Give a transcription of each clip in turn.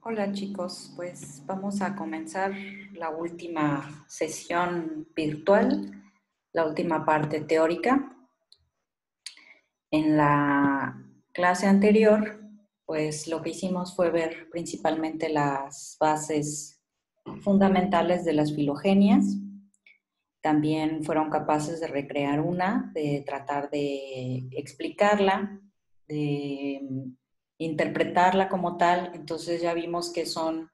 Hola chicos, pues vamos a comenzar la última sesión virtual, la última parte teórica. En la clase anterior, pues lo que hicimos fue ver principalmente las bases fundamentales de las filogenias. También fueron capaces de recrear una, de tratar de explicarla, de interpretarla como tal. Entonces ya vimos que es una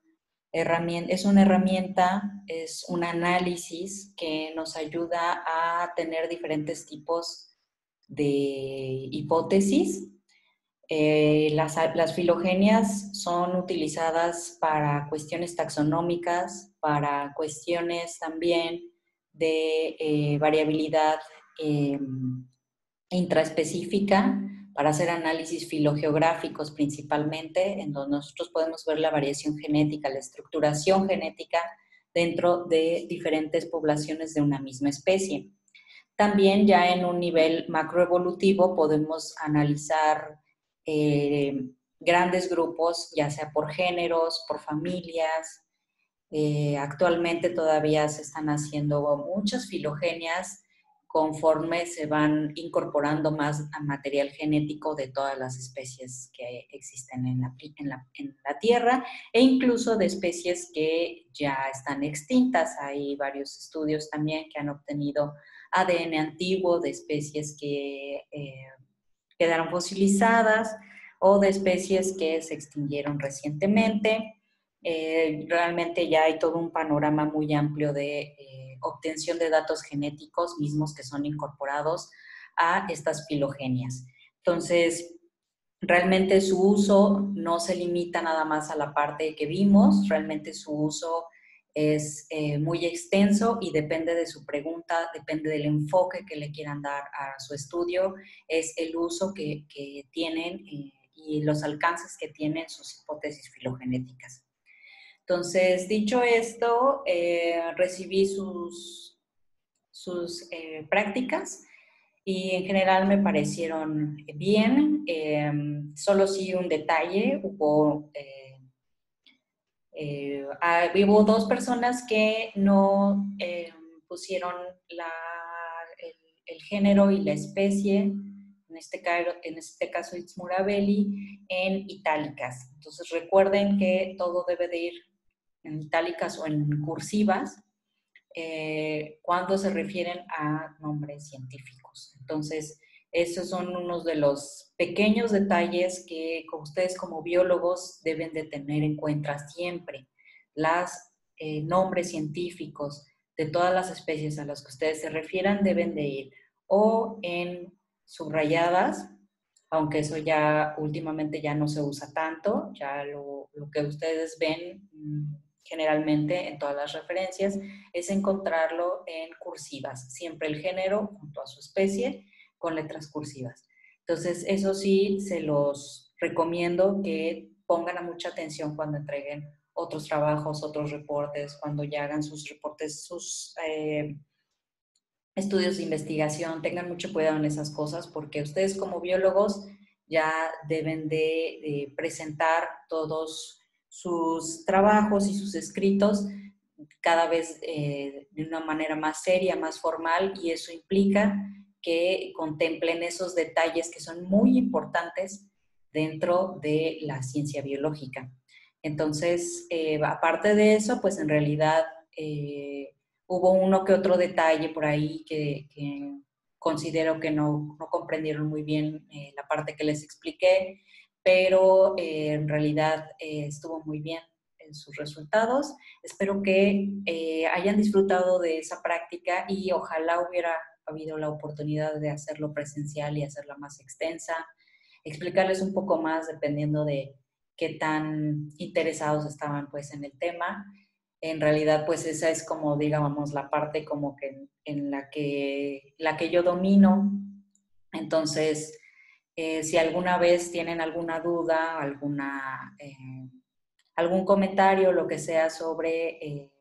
herramienta, es un análisis que nos ayuda a tener diferentes tipos de hipótesis. Las filogenias son utilizadas para cuestiones taxonómicas, para cuestiones también de variabilidad eh, intraespecífica, para hacer análisis filogeográficos principalmente, en donde nosotros podemos ver la variación genética, la estructuración genética dentro de diferentes poblaciones de una misma especie. También ya en un nivel macroevolutivo podemos analizar grandes grupos, ya sea por géneros, por familias. Actualmente todavía se están haciendo muchas filogenias conforme se van incorporando más material genético de todas las especies que existen en la Tierra e incluso de especies que ya están extintas. Hay varios estudios también que han obtenido ADN antiguo de especies que quedaron fosilizadas o de especies que se extinguieron recientemente. Realmente ya hay todo un panorama muy amplio de obtención de datos genéticos mismos que son incorporados a estas filogenias. Entonces, realmente su uso no se limita nada más a la parte que vimos, realmente su uso es muy extenso y depende de su pregunta, depende del enfoque que le quieran dar a su estudio, es el uso que tienen y los alcances que tienen sus hipótesis filogenéticas. Entonces, dicho esto, recibí sus prácticas y en general me parecieron bien. Solo sí un detalle, hubo dos personas que no pusieron el género y la especie, en este caso It's Murabelli, en itálicas. Entonces recuerden que todo debe de ir en itálicas o en cursivas cuando se refieren a nombres científicos. Entonces, esos son unos de los pequeños detalles que ustedes como biólogos deben de tener en cuenta siempre. Los nombres científicos de todas las especies a las que ustedes se refieran deben de ir o en subrayadas, aunque eso ya últimamente ya no se usa tanto, ya lo que ustedes ven generalmente en todas las referencias es encontrarlo en cursivas, siempre el género junto a su especie con letras cursivas. Entonces, eso sí, se los recomiendo que pongan mucha atención cuando entreguen otros trabajos, otros reportes, cuando ya hagan sus reportes, sus estudios de investigación, tengan mucho cuidado en esas cosas porque ustedes como biólogos ya deben de presentar todos sus trabajos y sus escritos cada vez de una manera más seria, más formal, y eso implica que contemplen esos detalles que son muy importantes dentro de la ciencia biológica. Entonces, aparte de eso, pues en realidad hubo uno que otro detalle por ahí que considero que no comprendieron muy bien la parte que les expliqué, pero en realidad estuvo muy bien en sus resultados. Espero que hayan disfrutado de esa práctica y ojalá hubiera habido la oportunidad de hacerlo presencial y hacerla más extensa, explicarles un poco más dependiendo de qué tan interesados estaban pues en el tema. En realidad pues esa es como digamos la parte como que en la que yo domino. Entonces, si alguna vez tienen alguna duda, algún comentario, lo que sea sobre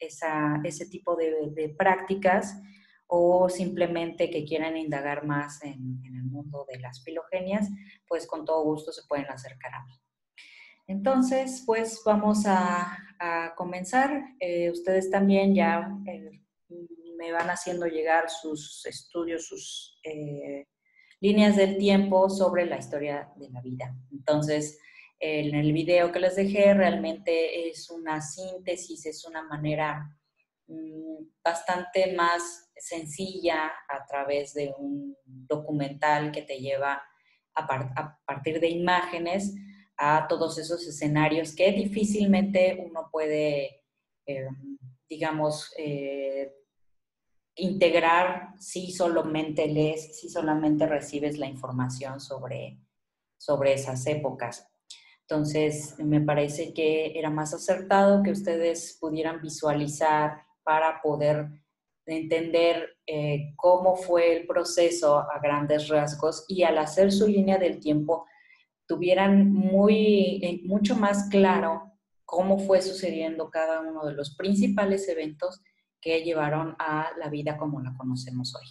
ese tipo de prácticas o simplemente que quieran indagar más en el mundo de las filogenias, pues con todo gusto se pueden acercar a mí. Entonces, pues vamos a comenzar. Ustedes también ya me van haciendo llegar sus estudios, sus líneas del tiempo sobre la historia de la vida. Entonces, en el video que les dejé realmente es una síntesis, es una manera bastante más sencilla a través de un documental que te lleva a partir de imágenes a todos esos escenarios que difícilmente uno puede, eh, digamos, integrar si solamente lees, si solamente recibes la información sobre esas épocas. Entonces, me parece que era más acertado que ustedes pudieran visualizar para poder entender cómo fue el proceso a grandes rasgos y al hacer su línea del tiempo tuvieran mucho más claro cómo fue sucediendo cada uno de los principales eventos que llevaron a la vida como la conocemos hoy.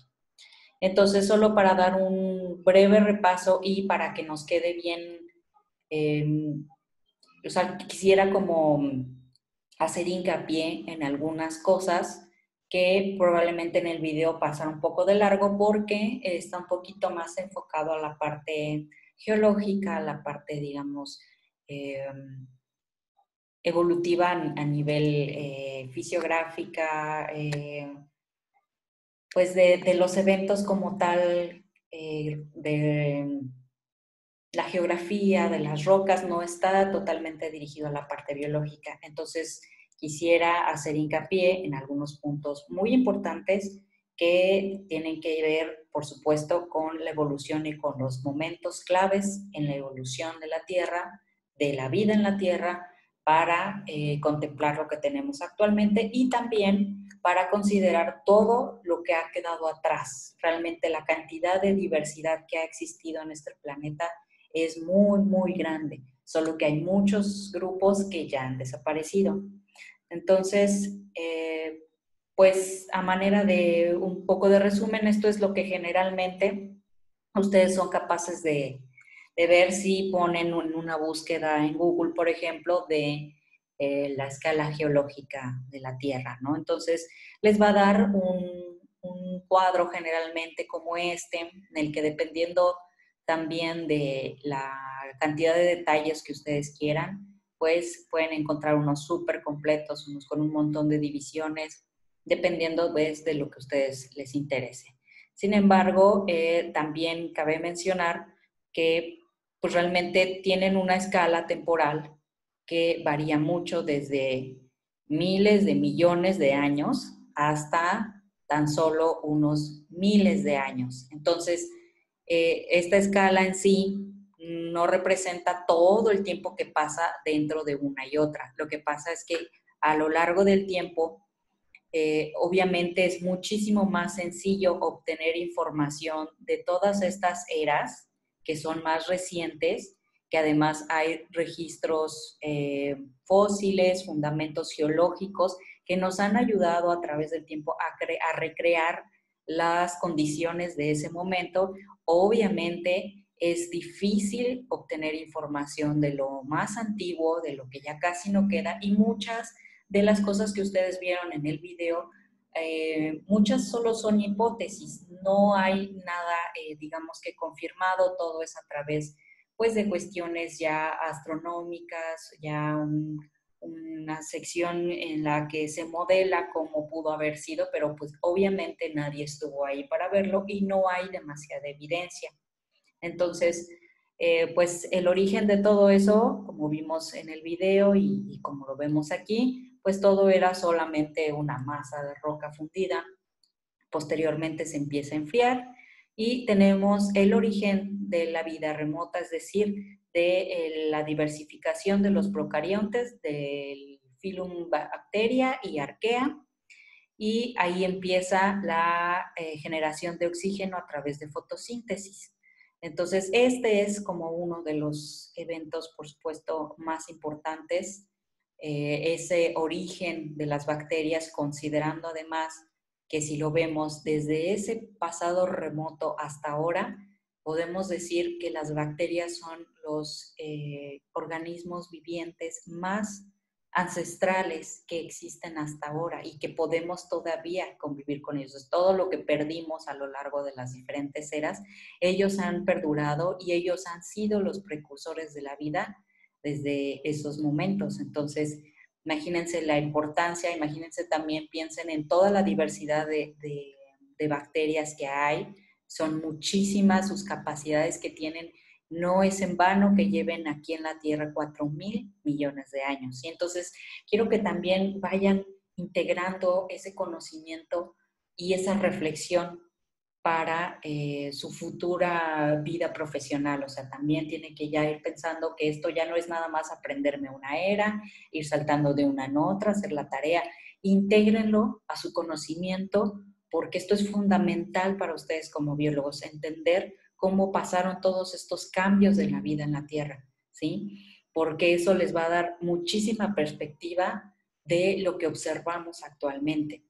Entonces, solo para dar un breve repaso y para que nos quede bien, o sea, quisiera como hacer hincapié en algunas cosas que probablemente en el video pasan un poco de largo porque está un poquito más enfocado a la parte geológica, a la parte, digamos, eh, evolutiva a nivel fisiográfica, pues de los eventos como tal, de la geografía, de las rocas, no está totalmente dirigido a la parte biológica. Entonces, quisiera hacer hincapié en algunos puntos muy importantes que tienen que ver, por supuesto, con la evolución y con los momentos claves en la evolución de la Tierra, de la vida en la Tierra, para contemplar lo que tenemos actualmente y también para considerar todo lo que ha quedado atrás. Realmente la cantidad de diversidad que ha existido en este planeta es muy, muy grande, solo que hay muchos grupos que ya han desaparecido. Entonces, pues a manera de un poco de resumen, esto es lo que generalmente ustedes son capaces de ver si ponen en una búsqueda en Google, por ejemplo, de la escala geológica de la Tierra, ¿no? Entonces, les va a dar un cuadro generalmente como este, en el que dependiendo también de la cantidad de detalles que ustedes quieran, pues pueden encontrar unos súper completos, unos con un montón de divisiones, dependiendo pues, de lo que a ustedes les interese. Sin embargo, también cabe mencionar que pues, realmente tienen una escala temporal que varía mucho desde miles de millones de años hasta tan solo unos miles de años. Entonces, esta escala en sí no representa todo el tiempo que pasa dentro de una y otra. Lo que pasa es que a lo largo del tiempo, obviamente es muchísimo más sencillo obtener información de todas estas eras que son más recientes, que además hay registros fósiles, fundamentos geológicos que nos han ayudado a través del tiempo a recrear las condiciones de ese momento. Obviamente es difícil obtener información de lo más antiguo, de lo que ya casi no queda, y muchas de las cosas que ustedes vieron en el video, muchas solo son hipótesis, no hay nada, digamos que confirmado, todo es a través pues de cuestiones ya astronómicas, ya una sección en la que se modela cómo pudo haber sido, pero pues obviamente nadie estuvo ahí para verlo y no hay demasiada evidencia. Entonces, pues el origen de todo eso, como vimos en el video y como lo vemos aquí, pues todo era solamente una masa de roca fundida. Posteriormente se empieza a enfriar y tenemos el origen de la vida remota, es decir, de la diversificación de los procariontes, del filum bacteria y arquea, y ahí empieza la generación de oxígeno a través de fotosíntesis. Entonces, este es como uno de los eventos, por supuesto, más importantes, ese origen de las bacterias, considerando además que si lo vemos desde ese pasado remoto hasta ahora, podemos decir que las bacterias son los organismos vivientes más ancestrales que existen hasta ahora y que podemos todavía convivir con ellos. Todo lo que perdimos a lo largo de las diferentes eras, ellos han perdurado y ellos han sido los precursores de la vida desde esos momentos. Entonces, imagínense la importancia, imagínense también, piensen en toda la diversidad de bacterias que hay, son muchísimas sus capacidades que tienen. No es en vano que lleven aquí en la Tierra 4.000 millones de años. Y entonces quiero que también vayan integrando ese conocimiento y esa reflexión para su futura vida profesional. O sea, también tiene que ya ir pensando que esto ya no es nada más aprenderme una era, ir saltando de una en otra, hacer la tarea. Intégrenlo a su conocimiento porque esto es fundamental para ustedes como biólogos, entender cómo pasaron todos estos cambios de la vida en la Tierra, ¿sí? Porque eso les va a dar muchísima perspectiva de lo que observamos actualmente.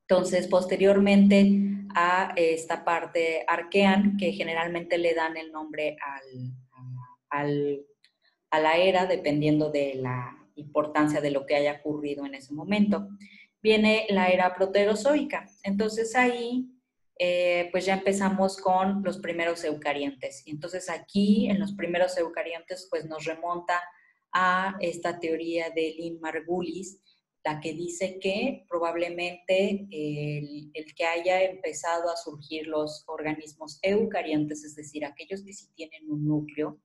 Entonces, posteriormente a esta parte arquean, que generalmente le dan el nombre al, a la era, dependiendo de la importancia de lo que haya ocurrido en ese momento. Viene la era proterozoica. Entonces ahí, pues ya empezamos con los primeros eucariontes. Entonces aquí, en los primeros eucariontes, pues nos remonta a esta teoría de Lynn Margulis, la que dice que probablemente el que haya empezado a surgir los organismos eucariontes, es decir, aquellos que sí tienen un núcleo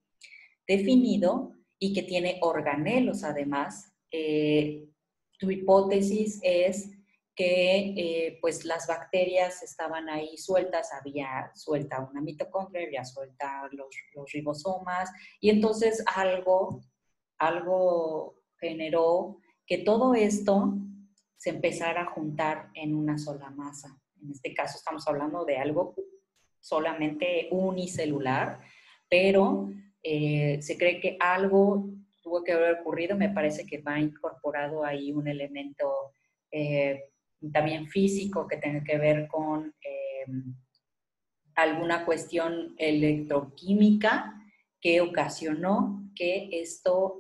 definido y que tiene organelos además, tu hipótesis es que pues las bacterias estaban ahí sueltas, había suelta una mitocondria, había suelta los ribosomas, y entonces algo generó que todo esto se empezara a juntar en una sola masa. En este caso estamos hablando de algo solamente unicelular, pero se cree que algo tuvo que haber ocurrido. Me parece que va incorporado ahí un elemento también físico que tenga que ver con alguna cuestión electroquímica que ocasionó que esto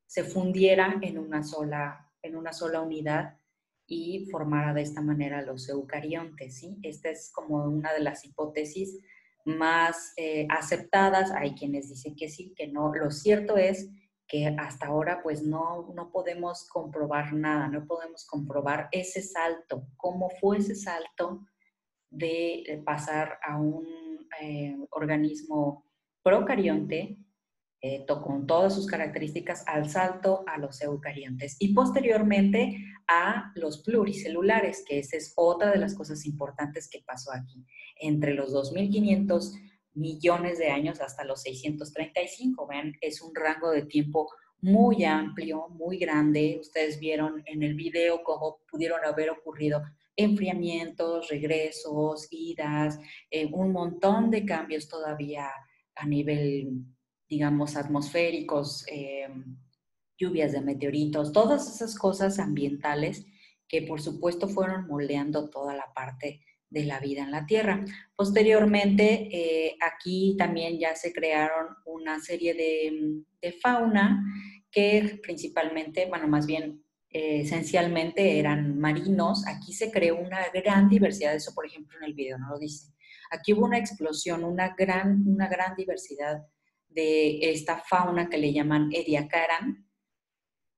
se fundiera en una sola unidad y formara de esta manera los eucariontes, ¿sí? Esta es como una de las hipótesis más aceptadas. Hay quienes dicen que sí, que no. Lo cierto es que hasta ahora pues no podemos comprobar nada, no podemos comprobar ese salto, cómo fue ese salto de pasar a un organismo procarionte con todas sus características al salto a los eucariontes y posteriormente a los pluricelulares, que esa es otra de las cosas importantes que pasó aquí. Entre los 2.500 millones de años hasta los 635, vean, es un rango de tiempo muy amplio, muy grande. Ustedes vieron en el video cómo pudieron haber ocurrido enfriamientos, regresos, idas, un montón de cambios todavía a nivel, digamos, atmosféricos, lluvias de meteoritos, todas esas cosas ambientales que por supuesto fueron moldeando toda la parte de la vida en la Tierra. Posteriormente, aquí también ya se crearon una serie de fauna que principalmente, bueno, más bien esencialmente eran marinos. Aquí se creó una gran diversidad, eso por ejemplo en el video no lo dice. Aquí hubo una explosión, una gran diversidad de esta fauna que le llaman Ediacaran.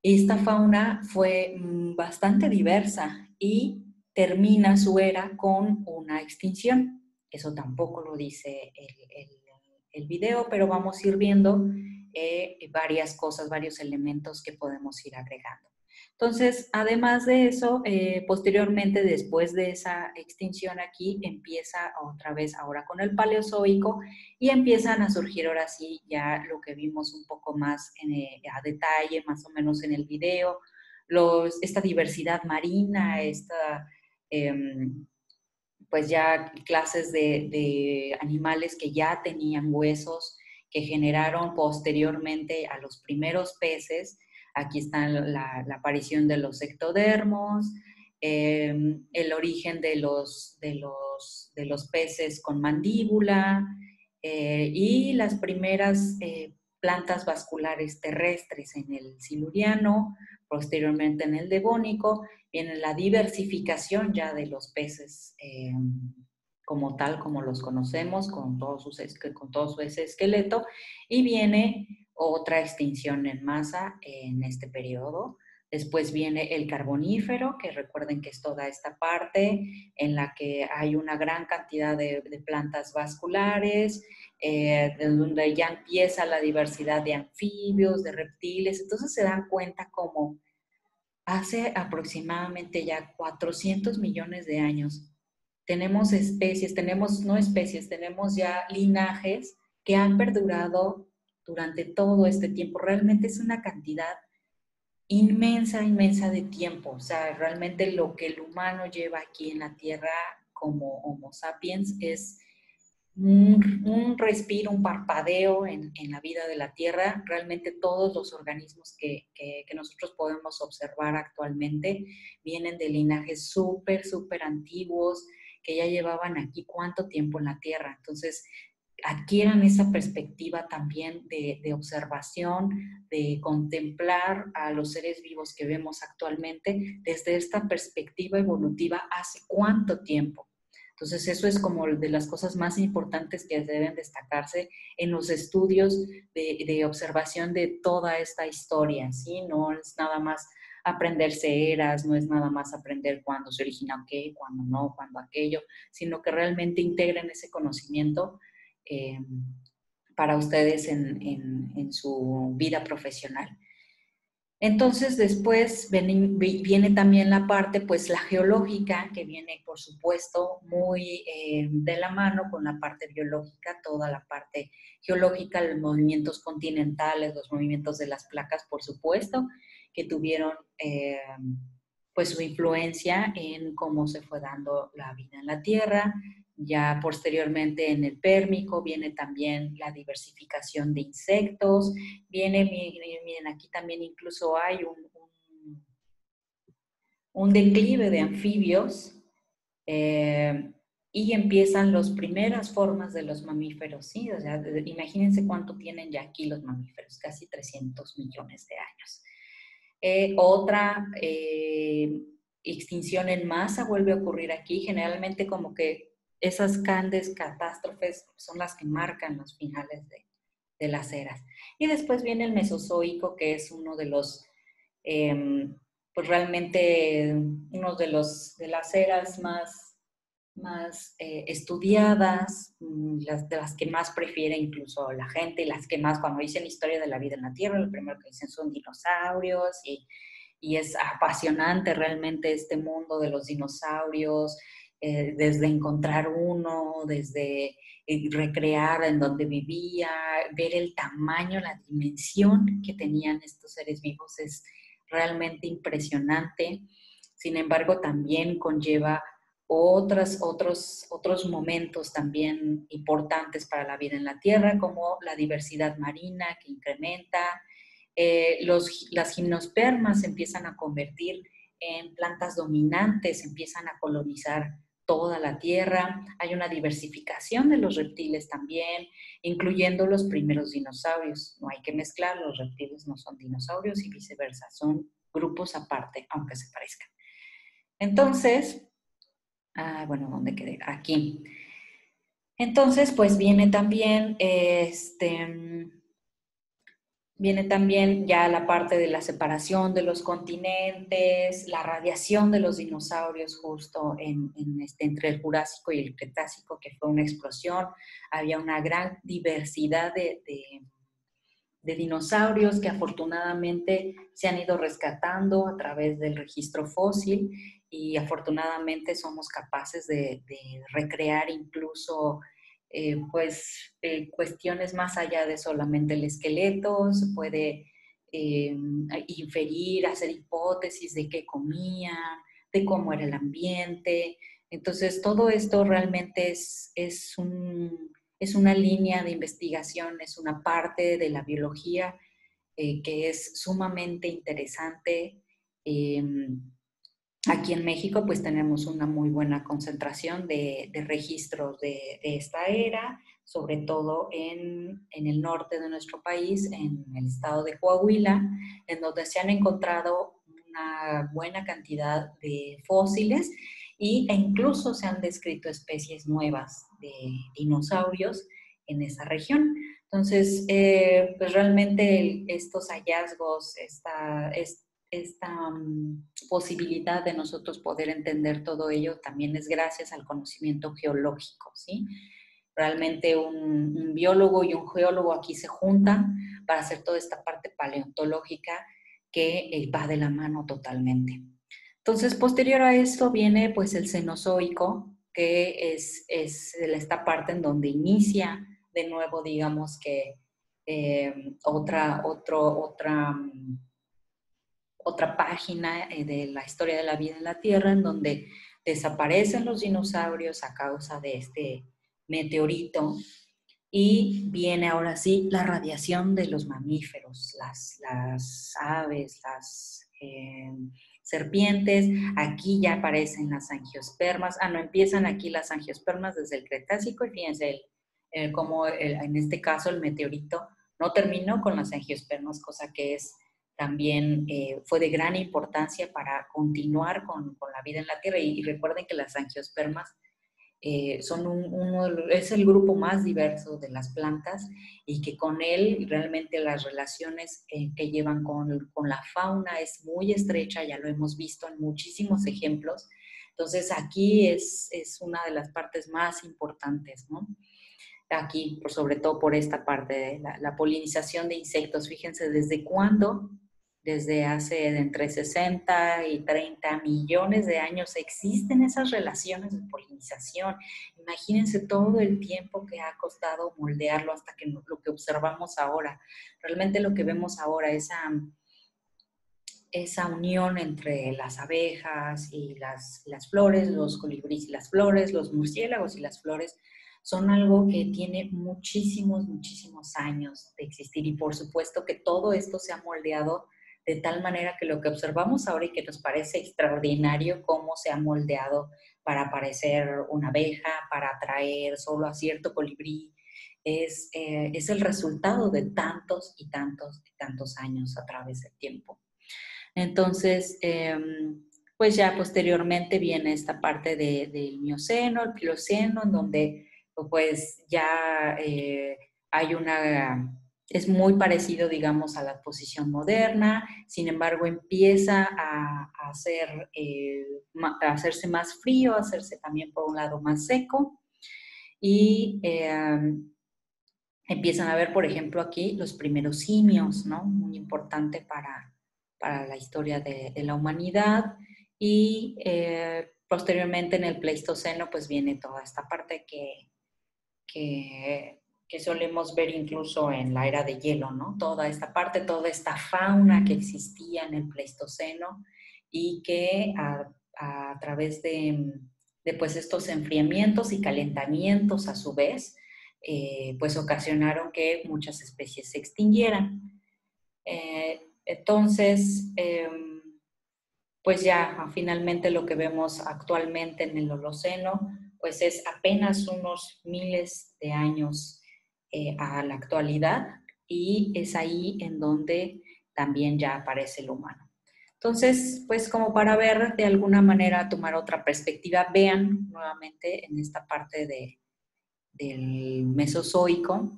Esta fauna fue bastante diversa y termina su era con una extinción. Eso tampoco lo dice el video, pero vamos a ir viendo varias cosas, varios elementos que podemos ir agregando. Entonces, además de eso, posteriormente, después de esa extinción aquí, empieza otra vez ahora con el Paleozoico y empiezan a surgir ahora sí ya lo que vimos un poco más a detalle, más o menos en el video, esta diversidad marina, pues ya clases de animales que ya tenían huesos, que generaron posteriormente a los primeros peces. Aquí está la aparición de los ectodermos, el origen de los peces con mandíbula y las primeras plantas vasculares terrestres en el Siluriano, posteriormente en el Devónico, viene la diversificación ya de los peces como tal, como los conocemos, con todo su esqueleto, y viene otra extinción en masa en este periodo. Después viene el carbonífero, que recuerden que es toda esta parte en la que hay una gran cantidad de plantas vasculares, de donde ya empieza la diversidad de anfibios, de reptiles. Entonces se dan cuenta como hace aproximadamente ya 400 millones de años tenemos especies, tenemos ya linajes que han perdurado durante todo este tiempo. Realmente es una cantidad inmensa, inmensa de tiempo. O sea, realmente lo que el humano lleva aquí en la Tierra como Homo sapiens es un respiro, un parpadeo en la vida de la Tierra. Realmente todos los organismos que nosotros podemos observar actualmente vienen de linajes súper, súper antiguos, que ya llevaban aquí cuánto tiempo en la Tierra. Entonces, adquieran esa perspectiva también de observación, de contemplar a los seres vivos que vemos actualmente desde esta perspectiva evolutiva hace cuánto tiempo. Entonces, eso es como de las cosas más importantes que deben destacarse en los estudios de observación de toda esta historia, ¿sí? No es nada más aprenderse eras, no es nada más aprender cuándo se origina qué, cuándo no, cuándo aquello, sino que realmente integren ese conocimiento eh, para ustedes en su vida profesional. Entonces después viene también la parte, pues la geológica, que viene por supuesto muy de la mano con la parte biológica, toda la parte geológica, los movimientos continentales, los movimientos de las placas, por supuesto, que tuvieron pues su influencia en cómo se fue dando la vida en la Tierra. Ya posteriormente en el Pérmico viene también la diversificación de insectos, miren, aquí también incluso hay un declive de anfibios y empiezan las primeras formas de los mamíferos, ¿sí? O sea, imagínense cuánto tienen ya aquí los mamíferos, casi 300 millones de años. Otra extinción en masa vuelve a ocurrir aquí, generalmente como que esas grandes catástrofes son las que marcan los finales de las eras. Y después viene el Mesozoico, que es uno de los, pues realmente uno de las eras más estudiadas, de las que más prefiere incluso la gente, y las que más, cuando dicen historia de la vida en la Tierra, lo primero que dicen son dinosaurios, y es apasionante realmente este mundo de los dinosaurios, desde encontrar uno, desde recrear en donde vivía, ver el tamaño, la dimensión que tenían estos seres vivos es realmente impresionante. Sin embargo, también conlleva otros momentos también importantes para la vida en la Tierra, como la diversidad marina que incrementa, las gimnospermas se empiezan a convertir en plantas dominantes, empiezan a colonizar toda la Tierra, hay una diversificación de los reptiles también, incluyendo los primeros dinosaurios. No hay que mezclar, los reptiles no son dinosaurios y viceversa, son grupos aparte, aunque se parezcan. Entonces, bueno, ¿dónde quedé? Aquí. Entonces, pues viene también viene también ya la parte de la separación de los continentes, la radiación de los dinosaurios justo entre el Jurásico y el Cretácico, que fue una explosión. Había una gran diversidad de dinosaurios que afortunadamente se han ido rescatando a través del registro fósil y afortunadamente somos capaces de recrear incluso cuestiones más allá de solamente el esqueleto. Se puede inferir, hacer hipótesis de qué comían, de cómo era el ambiente. Entonces, todo esto realmente es una línea de investigación, es una parte de la biología que es sumamente interesante. Aquí en México pues tenemos una muy buena concentración de registros de esta era, sobre todo en el norte de nuestro país, en el estado de Coahuila, en donde se han encontrado una buena cantidad de fósiles e incluso se han descrito especies nuevas de dinosaurios en esa región. Entonces, pues realmente estos hallazgos, esta posibilidad de nosotros poder entender todo ello también es gracias al conocimiento geológico, ¿sí? Realmente un biólogo y un geólogo aquí se juntan para hacer toda esta parte paleontológica que va de la mano totalmente. Entonces, posterior a esto viene pues el Cenozoico, que es esta parte en donde inicia de nuevo, digamos que otra página de la historia de la vida en la Tierra, en donde desaparecen los dinosaurios a causa de este meteorito y viene ahora sí la radiación de los mamíferos, las aves, las serpientes. Aquí ya aparecen las angiospermas. No, empiezan aquí las angiospermas desde el Cretácico y fíjense cómo en este caso el meteorito no terminó con las angiospermas, cosa que es también fue de gran importancia para continuar con la vida en la Tierra. Y recuerden que las angiospermas es el grupo más diverso de las plantas y que con él realmente las relaciones que llevan con la fauna es muy estrecha, ya lo hemos visto en muchísimos ejemplos. Entonces aquí es una de las partes más importantes, ¿no? Aquí, sobre todo por esta parte de la polinización de insectos. Fíjense desde cuándo, desde hace entre 60 y 30 millones de años existen esas relaciones de polinización. Imagínense todo el tiempo que ha costado moldearlo hasta que lo que observamos ahora. Realmente lo que vemos ahora, esa unión entre las abejas y las flores, los colibríes y las flores, los murciélagos y las flores, son algo que tiene muchísimos, muchísimos años de existir y por supuesto que todo esto se ha moldeado de tal manera que lo que observamos ahora y que nos parece extraordinario cómo se ha moldeado para parecer una abeja, para atraer solo a cierto colibrí, es el resultado de tantos y tantos y tantos años a través del tiempo. Entonces, pues ya posteriormente viene esta parte del Mioceno, el Plioceno, en donde pues ya es muy parecido, digamos, a la posición moderna, sin embargo empieza a hacerse más frío, a hacerse también por un lado más seco y empiezan a ver, por ejemplo, aquí los primeros simios, ¿no? Muy importante para la historia de la humanidad. Y posteriormente en el Pleistoceno, pues viene toda esta parte que solemos ver incluso en la era de hielo, ¿no? Toda esta parte, toda esta fauna que existía en el Pleistoceno y que a través de pues estos enfriamientos y calentamientos a su vez, pues ocasionaron que muchas especies se extinguieran. Entonces, pues ya finalmente lo que vemos actualmente en el Holoceno, pues es apenas unos miles de años a la actualidad y es ahí en donde también ya aparece el humano. Entonces, pues como para ver de alguna manera, tomar otra perspectiva, vean nuevamente en esta parte del Mesozoico,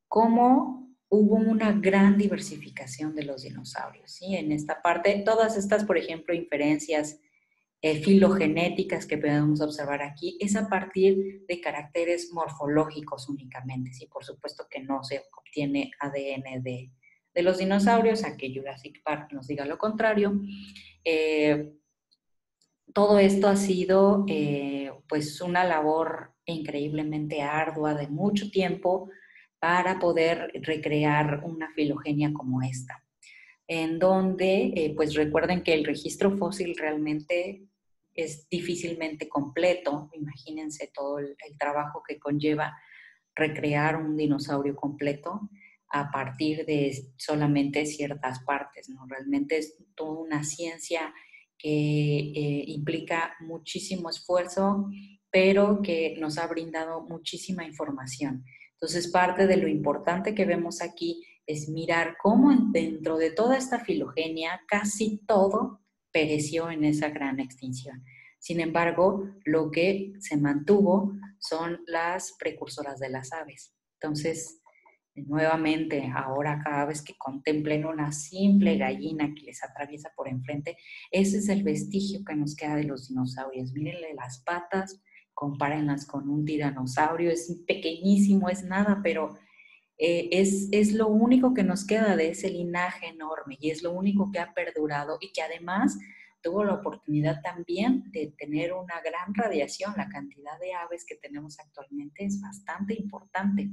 cómo hubo una gran diversificación de los dinosaurios, ¿sí? En esta parte, todas estas, por ejemplo, inferencias filogenéticas que podemos observar aquí, es a partir de caracteres morfológicos únicamente, ¿sí? Por supuesto que no se obtiene ADN de los dinosaurios, a que Jurassic Park nos diga lo contrario. Todo esto ha sido pues una labor increíblemente ardua de mucho tiempo para poder recrear una filogenia como esta, en donde pues recuerden que el registro fósil realmente es difícilmente completo. Imagínense todo el trabajo que conlleva recrear un dinosaurio completo a partir de solamente ciertas partes, ¿no? Realmente es toda una ciencia implica muchísimo esfuerzo, pero que nos ha brindado muchísima información. Entonces, parte de lo importante que vemos aquí es mirar cómo dentro de toda esta filogenia casi todo pereció en esa gran extinción. Sin embargo, lo que se mantuvo son las precursoras de las aves. Entonces, nuevamente, ahora cada vez que contemplen una simple gallina que les atraviesa por enfrente, ese es el vestigio que nos queda de los dinosaurios. Mírenle las patas, compárenlas con un tiranosaurio, es pequeñísimo, es nada, pero es lo único que nos queda de ese linaje enorme y es lo único que ha perdurado y que además tuvo la oportunidad también de tener una gran radiación. La cantidad de aves que tenemos actualmente es bastante importante.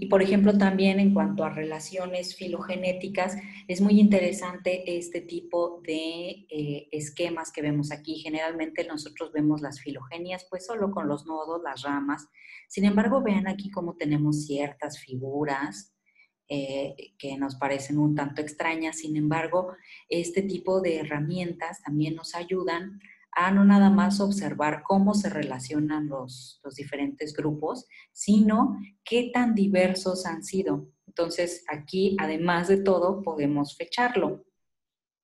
Por ejemplo, también en cuanto a relaciones filogenéticas, es muy interesante este tipo de esquemas que vemos aquí. Generalmente nosotros vemos las filogenias pues solo con los nodos, las ramas. Sin embargo, vean aquí cómo tenemos ciertas figuras que nos parecen un tanto extrañas. Sin embargo, este tipo de herramientas también nos ayudan a no nada más observar cómo se relacionan los diferentes grupos, sino qué tan diversos han sido. Entonces, aquí, además de todo, podemos fecharlo.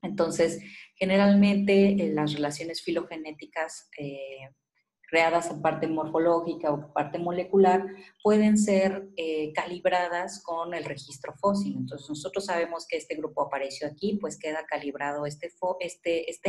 Entonces, generalmente las relaciones filogenéticas creadas en parte morfológica o parte molecular, pueden ser calibradas con el registro fósil. Entonces, nosotros sabemos que este grupo apareció aquí, pues queda calibrado este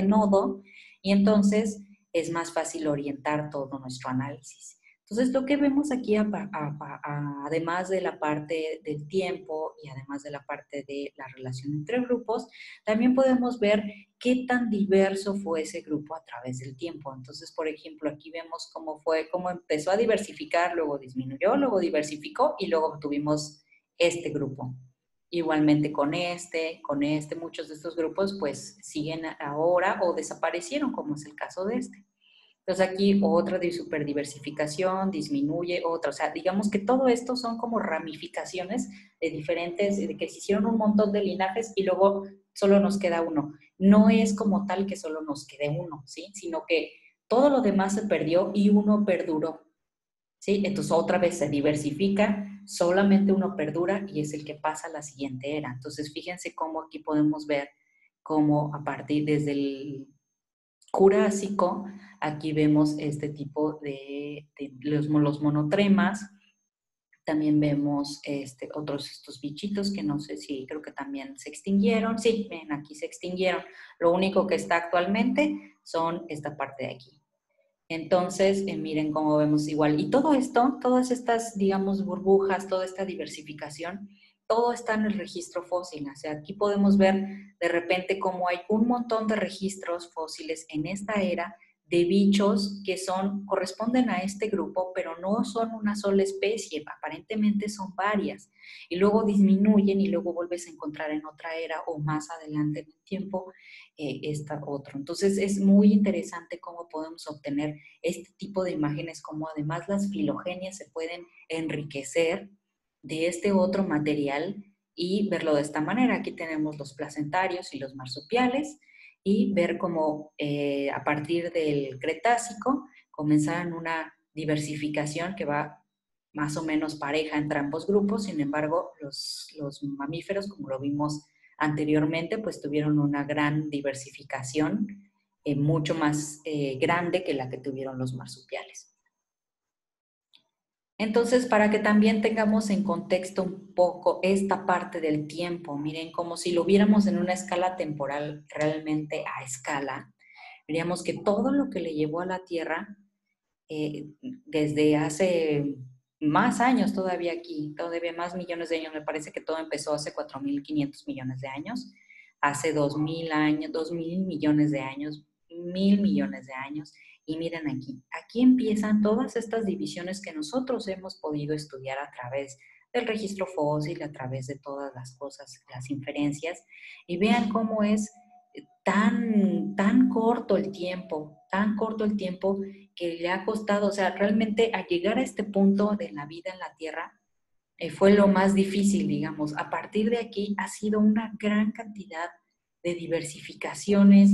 nodo y entonces es más fácil orientar todo nuestro análisis. Entonces, lo que vemos aquí, además de la parte del tiempo y además de la parte de la relación entre grupos, también podemos ver qué tan diverso fue ese grupo a través del tiempo. Entonces, por ejemplo, aquí vemos cómo empezó a diversificar, luego disminuyó, luego diversificó y luego tuvimos este grupo. Igualmente con muchos de estos grupos pues siguen ahora o desaparecieron, como es el caso de este. Entonces aquí otra de superdiversificación, disminuye otra, o sea, digamos que todo esto son como ramificaciones de diferentes, de que se hicieron un montón de linajes y luego solo nos queda uno. No es como tal que solo nos quede uno, ¿sí? Sino que todo lo demás se perdió y uno perduró, ¿sí? Entonces otra vez se diversifica, solamente uno perdura y es el que pasa a la siguiente era. Entonces fíjense cómo aquí podemos ver cómo a partir desde el Jurásico, aquí vemos este tipo de los monotremas, también vemos estos bichitos que no sé si, creo que también se extinguieron. Sí, ven, aquí se extinguieron. Lo único que está actualmente son esta parte de aquí. Entonces, miren cómo vemos igual. Y todo esto, todas estas, digamos, burbujas, toda esta diversificación, todo está en el registro fósil. O sea, aquí podemos ver de repente cómo hay un montón de registros fósiles en esta era de bichos que corresponden a este grupo, pero no son una sola especie, aparentemente son varias. Y luego disminuyen y luego vuelves a encontrar en otra era o más adelante en el tiempo esta otro. Entonces es muy interesante cómo podemos obtener este tipo de imágenes, como además las filogenias se pueden enriquecer de este otro material y verlo de esta manera. Aquí tenemos los placentarios y los marsupiales y ver cómo a partir del Cretácico comenzaron una diversificación que va más o menos pareja entre ambos grupos. Sin embargo, los mamíferos, como lo vimos anteriormente, pues tuvieron una gran diversificación mucho más grande que la que tuvieron los marsupiales. Entonces, para que también tengamos en contexto un poco esta parte del tiempo, miren, como si lo viéramos en una escala temporal, realmente a escala, veríamos que todo lo que le llevó a la Tierra desde hace más años todavía aquí, todavía más millones de años, me parece que todo empezó hace 4.500 millones de años, hace 2.000 años, 2.000 millones de años, 1.000 millones de años, y miren aquí empiezan todas estas divisiones que nosotros hemos podido estudiar a través del registro fósil, a través de todas las cosas, las inferencias, y vean cómo es tan corto el tiempo, que le ha costado, o sea, realmente al llegar a este punto de la vida en la Tierra, fue lo más difícil, digamos. A partir de aquí ha sido una gran cantidad de diversificaciones,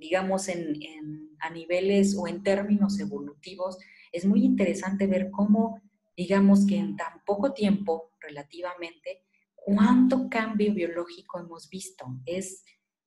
digamos, a niveles o en términos evolutivos. Es muy interesante ver cómo, digamos que en tan poco tiempo, relativamente, cuánto cambio biológico hemos visto. Es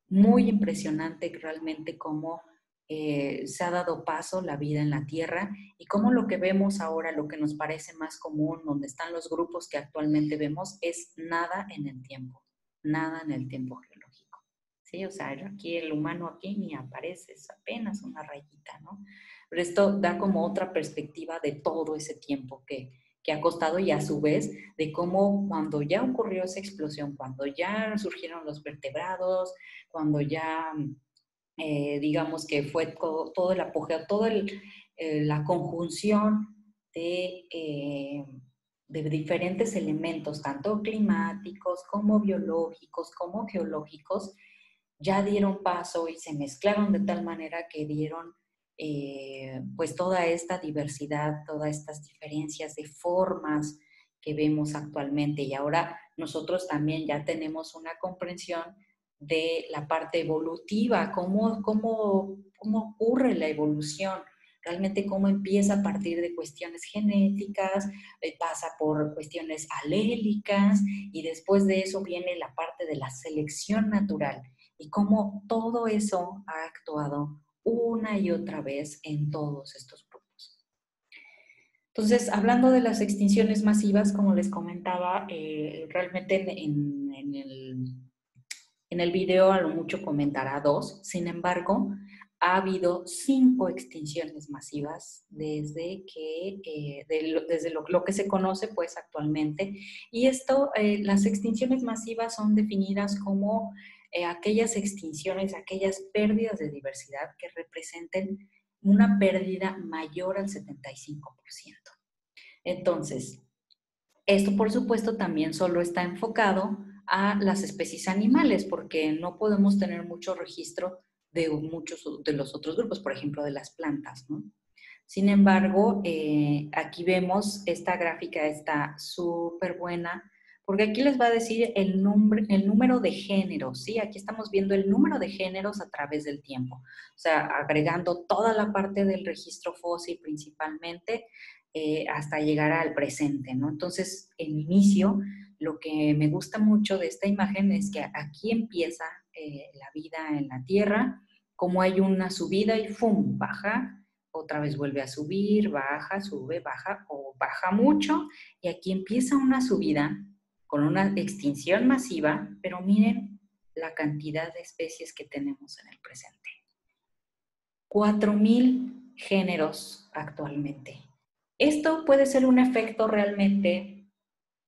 muy impresionante realmente cómo se ha dado paso la vida en la Tierra y cómo lo que vemos ahora, lo que nos parece más común, donde están los grupos que actualmente vemos, es nada en el tiempo geológico. ¿Sí? O sea, aquí el humano aquí ni aparece, es apenas una rayita, ¿no? Pero esto da como otra perspectiva de todo ese tiempo que ha costado y a su vez de cómo cuando ya ocurrió esa explosión, cuando ya surgieron los vertebrados, cuando ya digamos que fue todo el apogeo, la conjunción de diferentes elementos, tanto climáticos como biológicos, como geológicos, ya dieron paso y se mezclaron de tal manera que dieron pues toda esta diversidad, todas estas diferencias de formas que vemos actualmente. Y ahora nosotros también ya tenemos una comprensión de la parte evolutiva, cómo ocurre la evolución, realmente cómo empieza a partir de cuestiones genéticas, pasa por cuestiones alélicas y después de eso viene la parte de la selección natural y cómo todo eso ha actuado una y otra vez en todos estos grupos. Entonces, hablando de las extinciones masivas, como les comentaba, realmente en el video a lo mucho comentará 2, sin embargo, ha habido 5 extinciones masivas desde lo que se conoce pues actualmente. Y esto, las extinciones masivas son definidas como aquellas extinciones, aquellas pérdidas de diversidad que representen una pérdida mayor al 75%. Entonces, esto, por supuesto, también solo está enfocado a las especies animales, porque no podemos tener mucho registro de muchos de los otros grupos, por ejemplo, de las plantas, ¿no? Sin embargo, aquí vemos, esta gráfica está súper buena, porque aquí les va a decir el número de géneros, ¿sí? Aquí estamos viendo el número de géneros a través del tiempo, o sea, agregando toda la parte del registro fósil principalmente, hasta llegar al presente, ¿no? Entonces, el inicio, lo que me gusta mucho de esta imagen es que aquí empieza la vida en la Tierra, como hay una subida y ¡fum! Baja, otra vez vuelve a subir, baja, sube, baja o baja mucho y aquí empieza una subida con una extinción masiva, pero miren la cantidad de especies que tenemos en el presente. 4,000 géneros actualmente. Esto puede ser un efecto realmente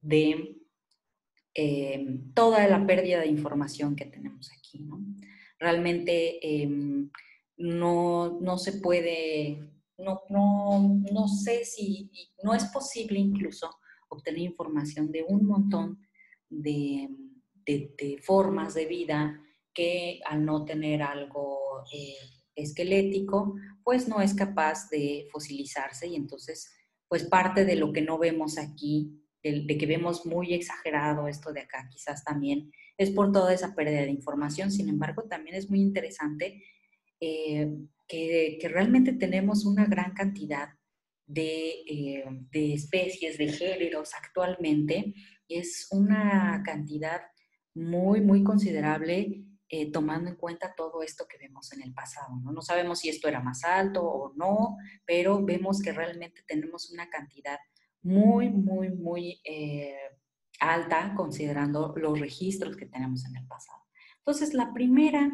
de toda la pérdida de información que tenemos aquí, ¿no? Realmente no se puede, no sé si, no es posible incluso obtener información de un montón de formas de vida que al no tener algo esquelético, pues no es capaz de fosilizarse y entonces, pues parte de lo que no vemos aquí, de que vemos muy exagerado esto de acá, quizás también es por toda esa pérdida de información. Sin embargo, también es muy interesante que realmente tenemos una gran cantidad de especies, de géneros actualmente. Es una cantidad muy, muy considerable tomando en cuenta todo esto que vemos en el pasado, ¿no? No sabemos si esto era más alto o no, pero vemos que realmente tenemos una cantidad muy, muy, muy alta considerando los registros que tenemos en el pasado. Entonces, la primera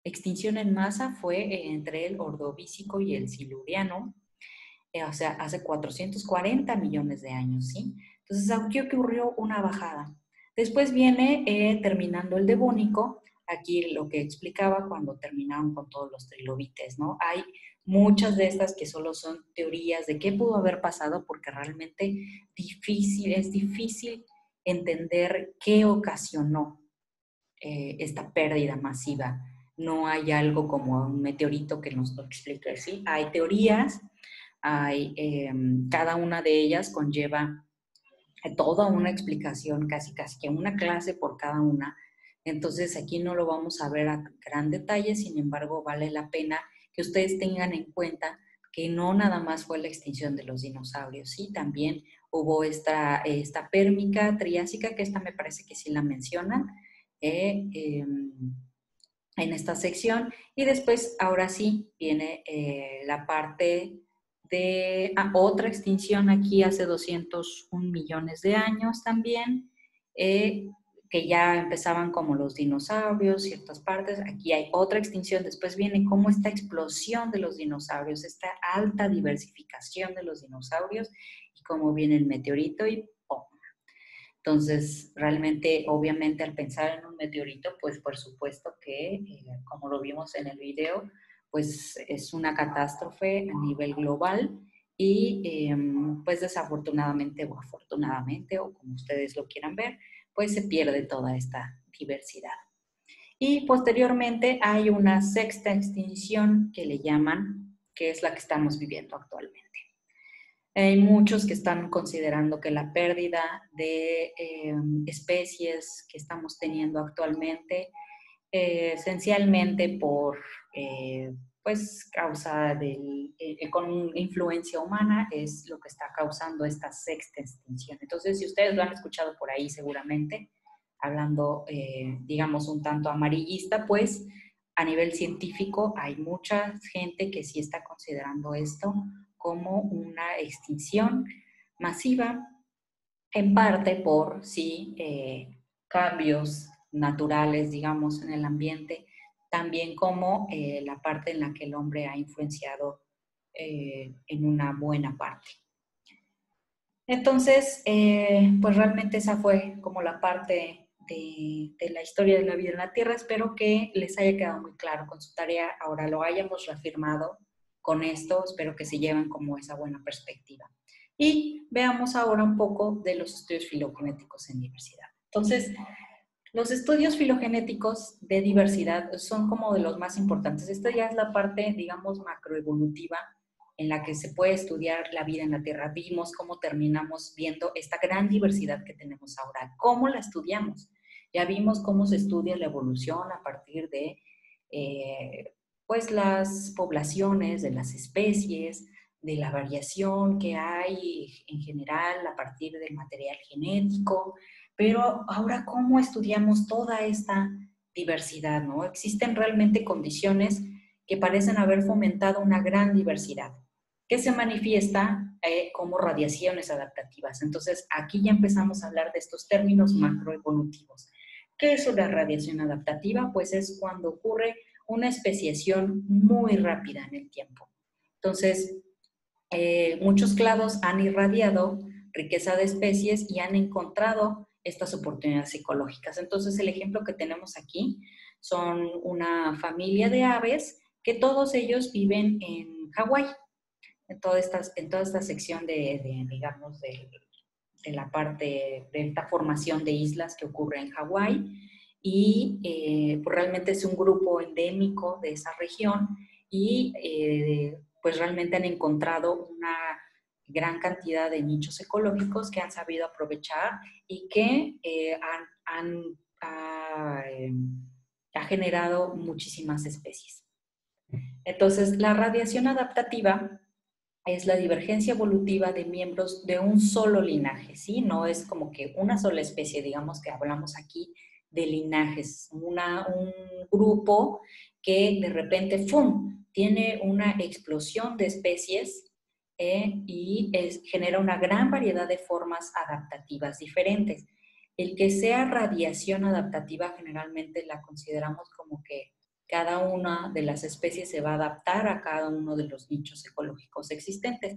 extinción en masa fue entre el Ordovícico y el Siluriano, o sea, hace 440 millones de años, ¿sí? Entonces, aquí ocurrió una bajada. Después viene terminando el Devónico, aquí lo que explicaba cuando terminaron con todos los trilobites, ¿no? Hay muchas de estas que solo son teorías de qué pudo haber pasado porque realmente es difícil entender qué ocasionó esta pérdida masiva. No hay algo como un meteorito que nos lo explique, ¿sí? Hay teorías, cada una de ellas conlleva toda una explicación, casi que una clase por cada una, Entonces aquí no lo vamos a ver a gran detalle, sin embargo vale la pena que ustedes tengan en cuenta que no nada más fue la extinción de los dinosaurios, ¿sí? También hubo esta pérmica triásica, que esta me parece que sí la mencionan en esta sección. Y después, ahora sí, viene la parte de otra extinción aquí hace 201 millones de años también, que ya empezaban como los dinosaurios, ciertas partes. Aquí hay otra extinción, después viene como esta explosión de los dinosaurios, esta alta diversificación de los dinosaurios, y cómo viene el meteorito y ¡pum! Entonces, realmente, obviamente, al pensar en un meteorito, pues por supuesto que, como lo vimos en el video, pues es una catástrofe a nivel global y pues desafortunadamente o afortunadamente, o como ustedes lo quieran ver, pues se pierde toda esta diversidad. Y posteriormente hay una sexta extinción que le llaman, que es la que estamos viviendo actualmente. Hay muchos que están considerando que la pérdida de especies que estamos teniendo actualmente, esencialmente por pues causa con influencia humana, es lo que está causando esta sexta extinción. Entonces, si ustedes lo han escuchado por ahí seguramente, hablando, digamos, un tanto amarillista, pues a nivel científico hay mucha gente que sí está considerando esto como una extinción masiva, en parte por sí, cambios naturales, digamos, en el ambiente, también como la parte en la que el hombre ha influenciado en una buena parte. Entonces, pues realmente esa fue como la parte de la historia de la vida en la Tierra. Espero que les haya quedado muy claro con su tarea. Ahora lo hayamos reafirmado con esto. Espero que se lleven como esa buena perspectiva. Y veamos ahora un poco de los estudios filogenéticos en diversidad. Entonces, los estudios filogenéticos de diversidad son como de los más importantes. Esta ya es la parte, digamos, macroevolutiva en la que se puede estudiar la vida en la Tierra. Vimos cómo terminamos viendo esta gran diversidad que tenemos ahora. ¿Cómo la estudiamos? Ya vimos cómo se estudia la evolución a partir de pues las poblaciones, de las especies, de la variación que hay en general a partir del material genético. Pero ahora, ¿cómo estudiamos toda esta diversidad, no? Existen realmente condiciones que parecen haber fomentado una gran diversidad, que se manifiesta como radiaciones adaptativas. Entonces, aquí ya empezamos a hablar de estos términos macroevolutivos. ¿Qué es una radiación adaptativa? Pues es cuando ocurre una especiación muy rápida en el tiempo. Entonces, muchos clados han irradiado riqueza de especies y han encontrado estas oportunidades ecológicas. Entonces, el ejemplo que tenemos aquí son una familia de aves que todos ellos viven en Hawái, en toda esta sección digamos, de la parte de esta formación de islas que ocurre en Hawái. Y pues realmente es un grupo endémico de esa región y pues realmente han encontrado una gran cantidad de nichos ecológicos que han sabido aprovechar y que ha generado muchísimas especies. Entonces, la radiación adaptativa es la divergencia evolutiva de miembros de un solo linaje, ¿sí? No es como que una sola especie, digamos que hablamos aquí de linajes, un grupo que de repente, ¡fum!, tiene una explosión de especies y genera una gran variedad de formas adaptativas diferentes. El que sea radiación adaptativa generalmente la consideramos como que cada una de las especies se va a adaptar a cada uno de los nichos ecológicos existentes,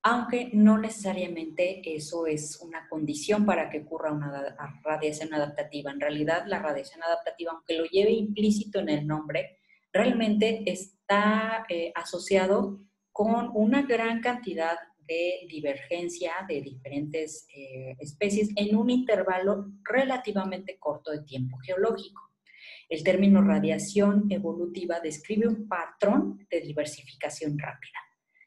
aunque no necesariamente eso es una condición para que ocurra una radiación adaptativa. En realidad, la radiación adaptativa, aunque lo lleve implícito en el nombre, realmente está asociado con una gran cantidad de divergencia de diferentes especies en un intervalo relativamente corto de tiempo geológico. El término radiación evolutiva describe un patrón de diversificación rápida.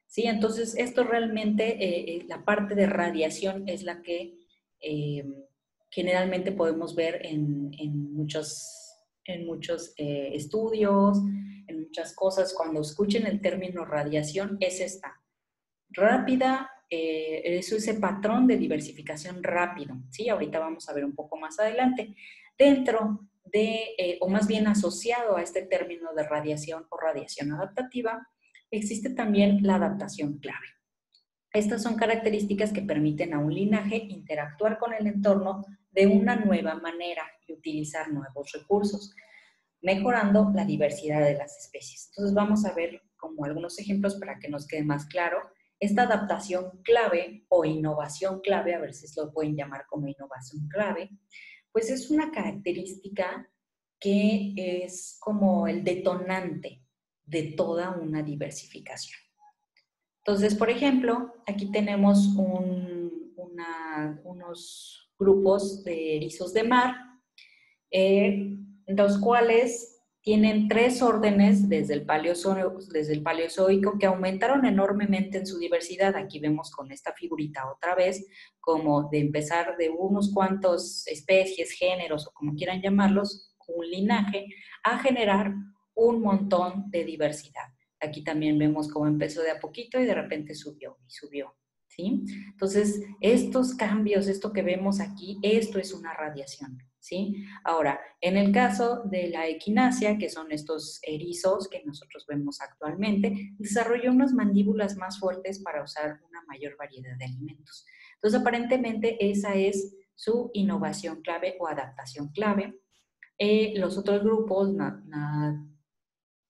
¿Sí? Entonces, esto realmente, la parte de radiación es la que generalmente podemos ver en muchos estudios, en muchas cosas. Cuando escuchen el término radiación, es esta rápida, es ese patrón de diversificación rápido, ¿sí? Ahorita vamos a ver un poco más adelante. Dentro de, o más bien asociado a este término de radiación o radiación adaptativa, existe también la adaptación clave. Estas son características que permiten a un linaje interactuar con el entorno de una nueva manera y utilizar nuevos recursos, mejorando la diversidad de las especies. Entonces vamos a ver como algunos ejemplos para que nos quede más claro. Esta adaptación clave o innovación clave, a ver si lo pueden llamar como innovación clave, pues es una característica que es como el detonante de toda una diversificación. Entonces, por ejemplo, aquí tenemos unos grupos de erizos de mar, los cuales tienen 3 órdenes desde el Paleozoico que aumentaron enormemente en su diversidad. Aquí vemos con esta figurita otra vez, como de empezar de unos cuantos especies, géneros o como quieran llamarlos, un linaje, a generar un montón de diversidad. Aquí también vemos cómo empezó de a poquito y de repente subió y subió, ¿sí? Entonces, estos cambios, esto que vemos aquí, esto es una radiación, ¿sí? Ahora, en el caso de la equinacia, que son estos erizos que nosotros vemos actualmente, desarrolló unas mandíbulas más fuertes para usar una mayor variedad de alimentos. Entonces, aparentemente, esa es su innovación clave o adaptación clave. Los otros grupos,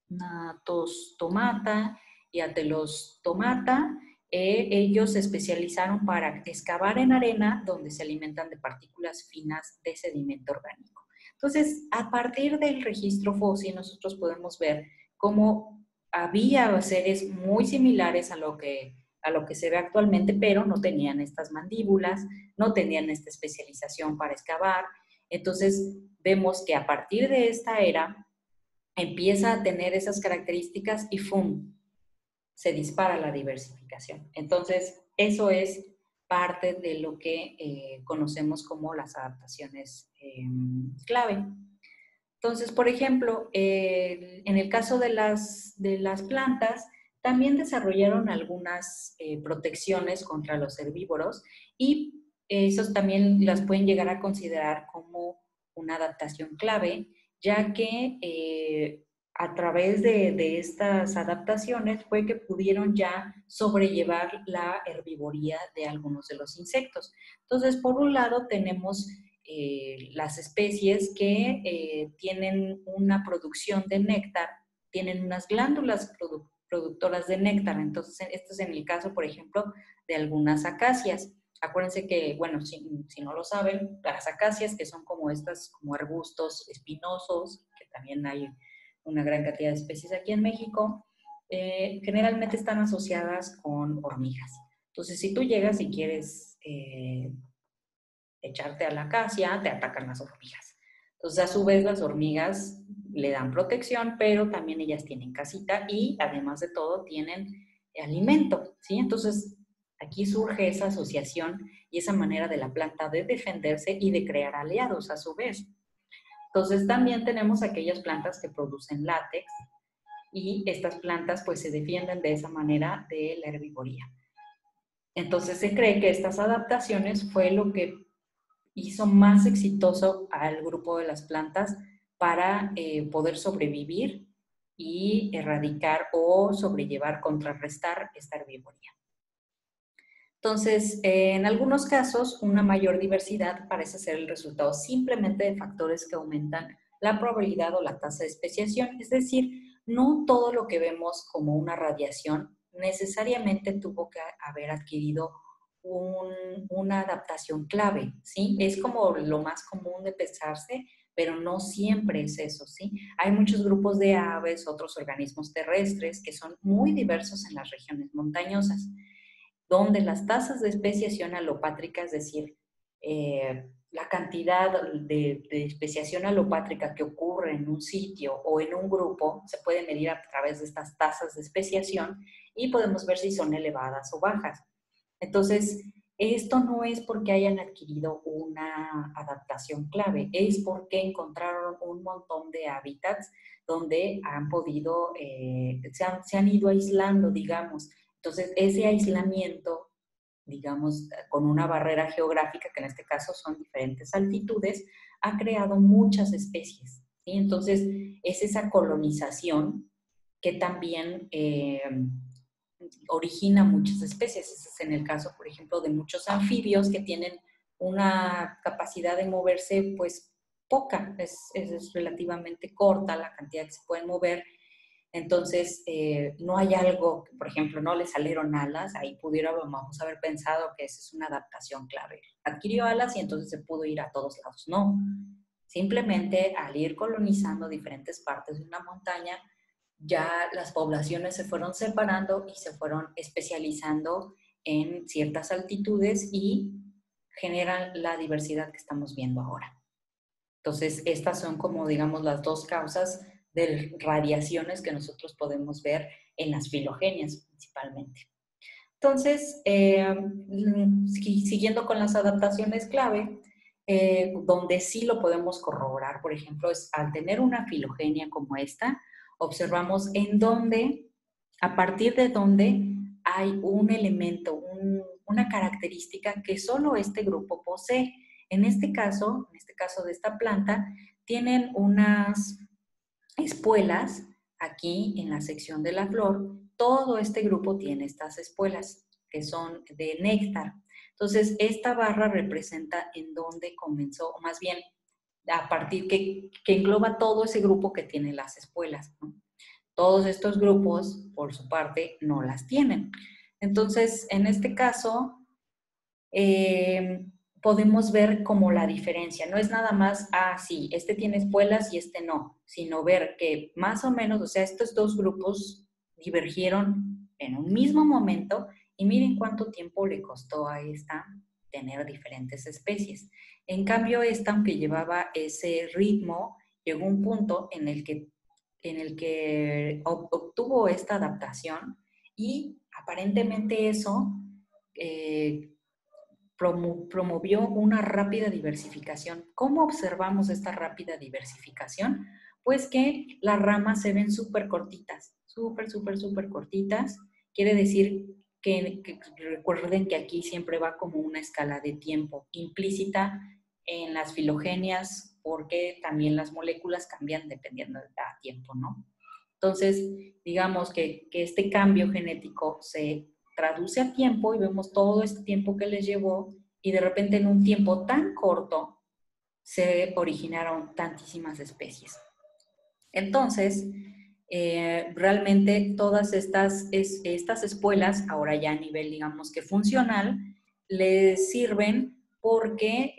Natostomata y Atelostomata, ellos se especializaron para excavar en arena donde se alimentan de partículas finas de sedimento orgánico. Entonces, a partir del registro fósil, nosotros podemos ver cómo había seres muy similares a lo que se ve actualmente, pero no tenían estas mandíbulas, no tenían esta especialización para excavar. Entonces, vemos que a partir de esta era, empieza a tener esas características y ¡fum! Se dispara la diversificación. Entonces, eso es parte de lo que conocemos como las adaptaciones clave. Entonces, por ejemplo, en el caso de las plantas, también desarrollaron algunas protecciones contra los herbívoros y esos también las pueden llegar a considerar como una adaptación clave, ya que a través de estas adaptaciones fue que pudieron ya sobrellevar la herbivoría de algunos de los insectos. Entonces, por un lado tenemos las especies que tienen una producción de néctar, tienen unas glándulas productoras de néctar. Entonces, esto es en el caso, por ejemplo, de algunas acacias. Acuérdense que, bueno, si no lo saben, las acacias, que son como estas, como arbustos espinosos, que también hay una gran cantidad de especies aquí en México, generalmente están asociadas con hormigas. Entonces, si tú llegas y quieres echarte a la acacia, te atacan las hormigas. Entonces, a su vez, las hormigas le dan protección, pero también ellas tienen casita y, además de todo, tienen alimento, ¿sí? Entonces, aquí surge esa asociación y esa manera de la planta de defenderse y de crear aliados a su vez. Entonces, también tenemos aquellas plantas que producen látex y estas plantas pues se defienden de esa manera de la herbivoría. Entonces, se cree que estas adaptaciones fue lo que hizo más exitoso al grupo de las plantas para poder sobrevivir y erradicar o sobrellevar, contrarrestar esta herbivoría. Entonces, en algunos casos, una mayor diversidad parece ser el resultado simplemente de factores que aumentan la probabilidad o la tasa de especiación, es decir, no todo lo que vemos como una radiación necesariamente tuvo que haber adquirido una adaptación clave, ¿sí? Es como lo más común de pensarse, pero no siempre es eso, ¿sí? Hay muchos grupos de aves, otros organismos terrestres que son muy diversos en las regiones montañosas, donde las tasas de especiación alopátrica, es decir, la cantidad de especiación alopátrica que ocurre en un sitio o en un grupo, se puede medir a través de estas tasas de especiación y podemos ver si son elevadas o bajas. Entonces, Esto no es porque hayan adquirido una adaptación clave, es porque encontraron un montón de hábitats donde han podido, se han ido aislando, digamos. Entonces, ese aislamiento, digamos, con una barrera geográfica, que en este caso son diferentes altitudes, ha creado muchas especies, ¿sí? Entonces, es esa colonización que también origina muchas especies. Ese es en el caso, por ejemplo, de muchos anfibios que tienen una capacidad de moverse, pues, poca, es relativamente corta la cantidad que se pueden mover. Entonces, no hay algo, que, por ejemplo, no le salieron alas, ahí pudiéramos haber pensado que esa es una adaptación clave. Adquirió alas y entonces se pudo ir a todos lados. No, simplemente al ir colonizando diferentes partes de una montaña, ya las poblaciones se fueron separando y se fueron especializando en ciertas altitudes y generan la diversidad que estamos viendo ahora. Entonces, estas son como, digamos, las dos causas de radiaciones que nosotros podemos ver en las filogenias principalmente. Entonces, siguiendo con las adaptaciones clave, donde sí lo podemos corroborar, por ejemplo, es al tener una filogenia como esta, observamos en dónde, a partir de dónde hay un elemento, una característica que solo este grupo posee. En este caso de esta planta, tienen unas espuelas aquí en la sección de la flor. Todo este grupo tiene estas espuelas que son de néctar. Entonces, esta barra representa en dónde comenzó, o más bien, a partir que engloba todo ese grupo que tiene las espuelas, ¿no? Todos estos grupos, por su parte, no las tienen. Entonces, en este caso, eh, podemos ver como la diferencia. No es nada más, sí, este tiene espuelas y este no, sino ver que más o menos, o sea, estos dos grupos divergieron en un mismo momento y miren cuánto tiempo le costó a esta tener diferentes especies. En cambio, esta, aunque llevaba ese ritmo, llegó un punto en el que obtuvo esta adaptación y aparentemente eso promovió una rápida diversificación. ¿Cómo observamos esta rápida diversificación? Pues que las ramas se ven súper cortitas, súper cortitas. Quiere decir que recuerden que aquí siempre va como una escala de tiempo implícita en las filogenias, porque también las moléculas cambian dependiendo del tiempo, ¿no? Entonces, digamos que este cambio genético se traduce a tiempo y vemos todo este tiempo que les llevó y de repente en un tiempo tan corto se originaron tantísimas especies. Entonces, realmente todas estas espuelas, ahora ya a nivel, digamos que funcional, les sirven porque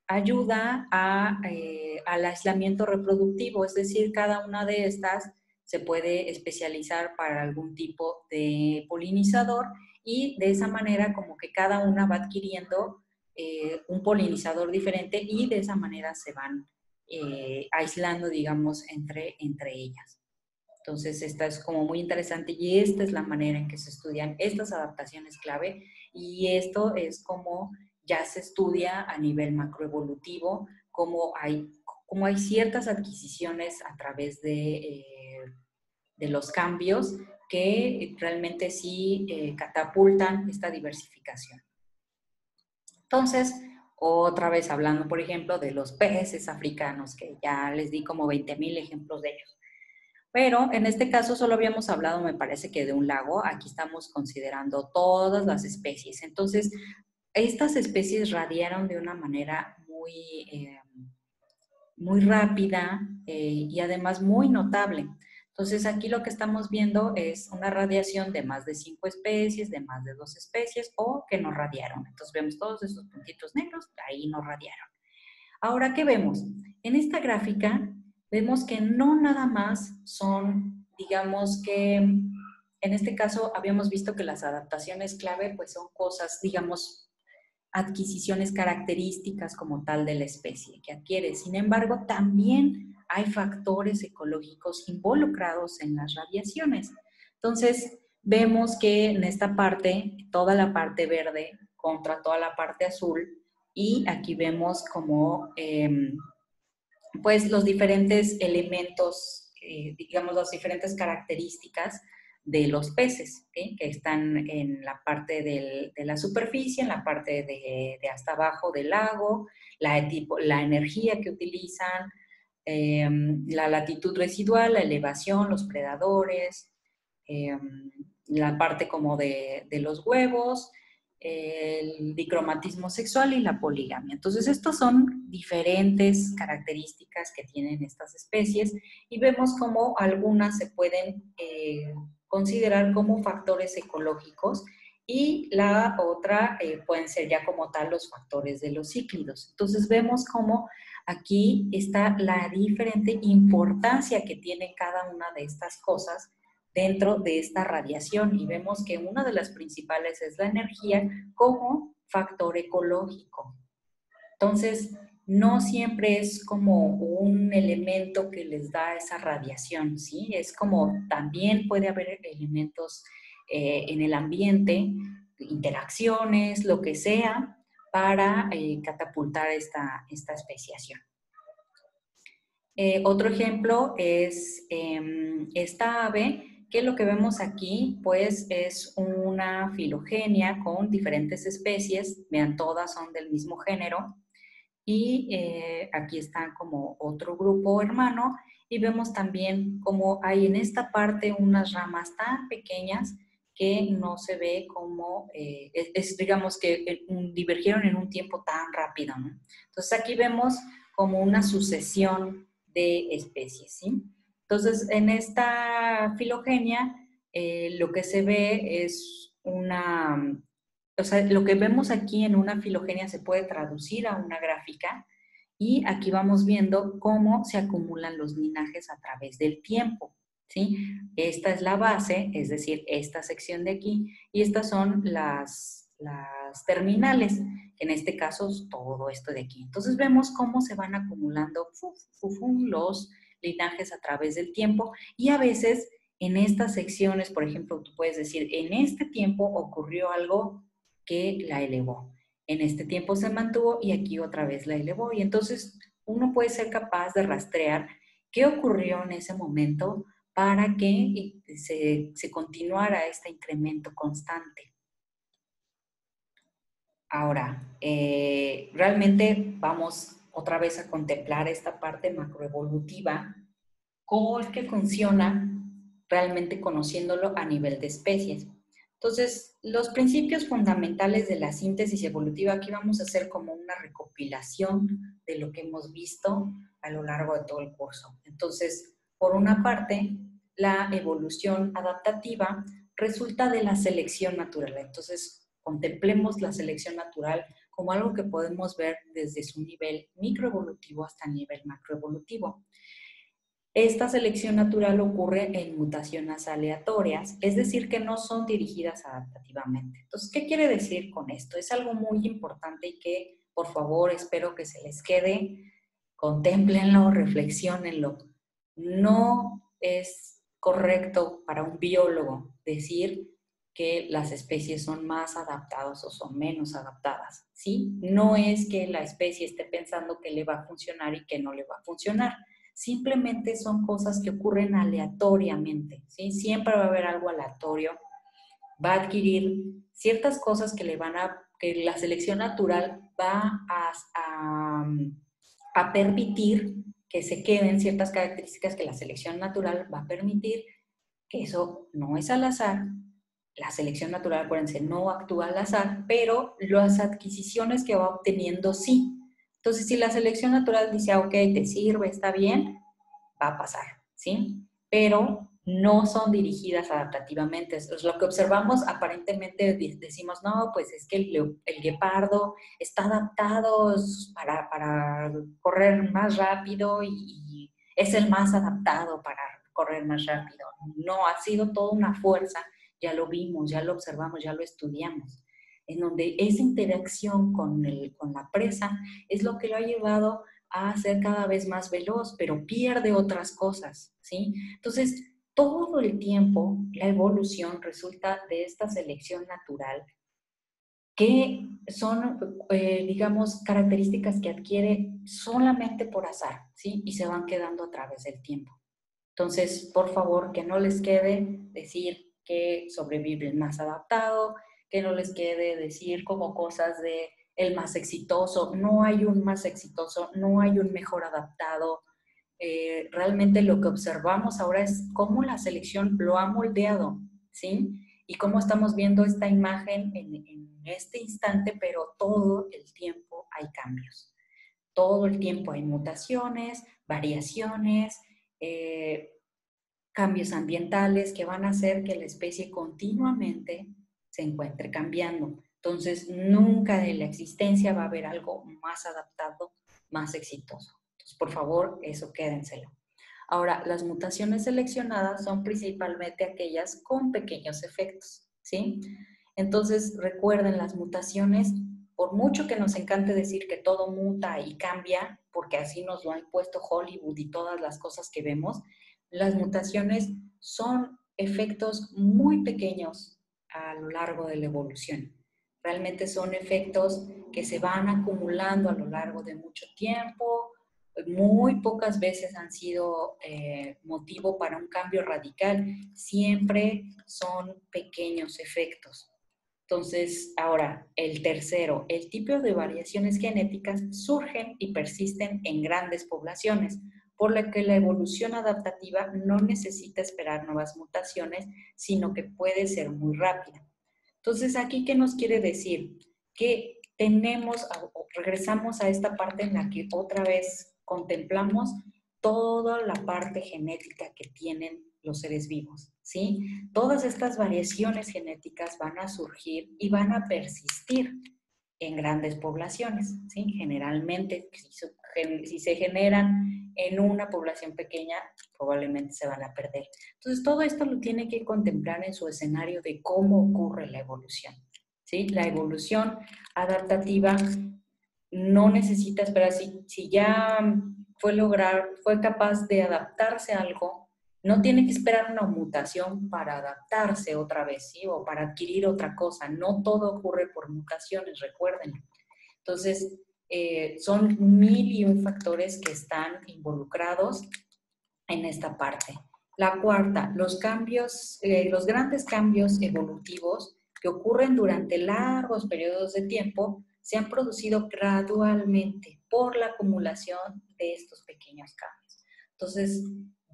ayuda al aislamiento reproductivo, es decir, cada una de estas se puede especializar para algún tipo de polinizador y de esa manera como que cada una va adquiriendo un polinizador diferente y de esa manera se van aislando, digamos, entre ellas. Entonces, esta es como muy interesante y esta es la manera en que se estudian estas adaptaciones clave y esto es como ya se estudia a nivel macroevolutivo, como hay ciertas adquisiciones a través de los cambios que realmente sí catapultan esta diversificación. Entonces, otra vez hablando, por ejemplo, de los peces africanos, que ya les di como 20,000 ejemplos de ellos. Pero en este caso solo habíamos hablado, me parece que de un lago. Aquí estamos considerando todas las especies. Entonces, estas especies radiaron de una manera muy rápida y además muy notable. Entonces, aquí lo que estamos viendo es una radiación de más de 5 especies, de más de 2 especies o que no radiaron. Entonces, vemos todos esos puntitos negros, ahí no radiaron. Ahora, ¿qué vemos? En esta gráfica vemos que no nada más son, digamos que en este caso habíamos visto que las adaptaciones clave pues son cosas, digamos, adquisiciones características como tal de la especie que adquiere. Sin embargo, también hay factores ecológicos involucrados en las radiaciones. Entonces, vemos que en esta parte, toda la parte verde contra toda la parte azul y aquí vemos como pues los diferentes elementos, digamos las diferentes características de los peces, ¿sí? Que están en la parte de la superficie, en la parte de hasta abajo del lago, la energía que utilizan, la latitud residual, la elevación, los predadores, eh, la parte como de los huevos, el dicromatismo sexual y la poligamia. Entonces, estas son diferentes características que tienen estas especies y vemos cómo algunas se pueden considerar como factores ecológicos y la otra pueden ser ya como tal los factores de los cíclidos. Entonces, vemos cómo aquí está la diferente importancia que tiene cada una de estas cosas dentro de esta radiación y vemos que una de las principales es la energía como factor ecológico. Entonces, no siempre es como un elemento que les da esa radiación, ¿sí? Es como también puede haber elementos en el ambiente, interacciones, lo que sea, para catapultar esta especiación. Otro ejemplo es esta ave, que lo que vemos aquí pues es una filogenia con diferentes especies, vean, todas son del mismo género, y aquí está como otro grupo hermano, y vemos también como hay en esta parte unas ramas tan pequeñas que no se ve como, digamos que divergieron en un tiempo tan rápido, ¿no? Entonces aquí vemos como una sucesión de especies, ¿sí? Entonces, en esta filogenia, lo que se ve es o sea, lo que vemos aquí en una filogenia se puede traducir a una gráfica y aquí vamos viendo cómo se acumulan los linajes a través del tiempo, ¿sí? Esta es la base, es decir, esta sección de aquí, y estas son las terminales, que en este caso es todo esto de aquí. Entonces vemos cómo se van acumulando los linajes a través del tiempo y a veces en estas secciones, por ejemplo, tú puedes decir, en este tiempo ocurrió algo que la elevó. En este tiempo se mantuvo y aquí otra vez la elevó. Y entonces uno puede ser capaz de rastrear qué ocurrió en ese momento para que se continuara este incremento constante. Ahora, realmente vamos otra vez a contemplar esta parte macroevolutiva, cómo es que funciona realmente conociéndolo a nivel de especies. Entonces, los principios fundamentales de la síntesis evolutiva, aquí vamos a hacer como una recopilación de lo que hemos visto a lo largo de todo el curso. Entonces, por una parte, la evolución adaptativa resulta de la selección natural. Entonces, contemplemos la selección natural como algo que podemos ver desde su nivel microevolutivo hasta el nivel macroevolutivo. Esta selección natural ocurre en mutaciones aleatorias, es decir, que no son dirigidas adaptativamente. Entonces, ¿qué quiere decir con esto? Es algo muy importante y que, por favor, espero que se les quede, contémplenlo, reflexionenlo. No es correcto para un biólogo decir que las especies son más adaptadas o son menos adaptadas, ¿sí? No es que la especie esté pensando que le va a funcionar y que no le va a funcionar. Simplemente son cosas que ocurren aleatoriamente, ¿sí? Siempre va a haber algo aleatorio. Va a adquirir ciertas cosas que la selección natural va a permitir que se queden ciertas características que la selección natural va a permitir, que eso no es al azar. La selección natural, acuérdense, no actúa al azar, pero las adquisiciones que va obteniendo sí. Entonces, si la selección natural dice, ok, te sirve, está bien, va a pasar, ¿sí? Pero no son dirigidas adaptativamente. Es lo que observamos, aparentemente decimos, no, pues es que el guepardo está adaptado para correr más rápido y es el más adaptado para correr más rápido. No, ha sido toda una fuerza, ya lo vimos, ya lo observamos, ya lo estudiamos, en donde esa interacción con la presa es lo que lo ha llevado a ser cada vez más veloz, pero pierde otras cosas, ¿sí? Entonces, todo el tiempo la evolución resulta de esta selección natural que son, digamos, características que adquiere solamente por azar, ¿sí? Y se van quedando a través del tiempo. Entonces, por favor, que no les quede decir que sobrevive el más adaptado, que no les quede decir como cosas de el más exitoso. No hay un más exitoso, no hay un mejor adaptado. Realmente lo que observamos ahora es cómo la selección lo ha moldeado, ¿sí? Y cómo estamos viendo esta imagen en este instante, pero todo el tiempo hay cambios. Todo el tiempo hay mutaciones, variaciones, eh, cambios ambientales que van a hacer que la especie continuamente se encuentre cambiando. Entonces, nunca de la existencia va a haber algo más adaptado, más exitoso. Entonces, por favor, eso quédenselo. Ahora, las mutaciones seleccionadas son principalmente aquellas con pequeños efectos, ¿sí? Entonces, recuerden, las mutaciones, por mucho que nos encante decir que todo muta y cambia, porque así nos lo ha impuesto Hollywood y todas las cosas que vemos, las mutaciones son efectos muy pequeños a lo largo de la evolución. Realmente son efectos que se van acumulando a lo largo de mucho tiempo. Muy pocas veces han sido motivo para un cambio radical. Siempre son pequeños efectos. Entonces, ahora, el tercero, el tipo de variaciones genéticas surgen y persisten en grandes poblaciones, por lo que la evolución adaptativa no necesita esperar nuevas mutaciones, sino que puede ser muy rápida. Entonces, ¿aquí qué nos quiere decir? Que tenemos, regresamos a esta parte en la que otra vez contemplamos toda la parte genética que tienen los seres vivos, ¿sí? Todas estas variaciones genéticas van a surgir y van a persistir en grandes poblaciones, ¿sí? Generalmente, si se generan en una población pequeña, probablemente se van a perder. Entonces, todo esto lo tiene que contemplar en su escenario de cómo ocurre la evolución, ¿sí? La evolución adaptativa no necesita esperar. Si ya fue capaz de adaptarse a algo, no tiene que esperar una mutación para adaptarse otra vez, ¿sí? O para adquirir otra cosa. No todo ocurre por mutaciones, recuerden. Entonces, son mil y un factores que están involucrados en esta parte. La cuarta, los cambios, los grandes cambios evolutivos que ocurren durante largos periodos de tiempo se han producido gradualmente por la acumulación de estos pequeños cambios. Entonces,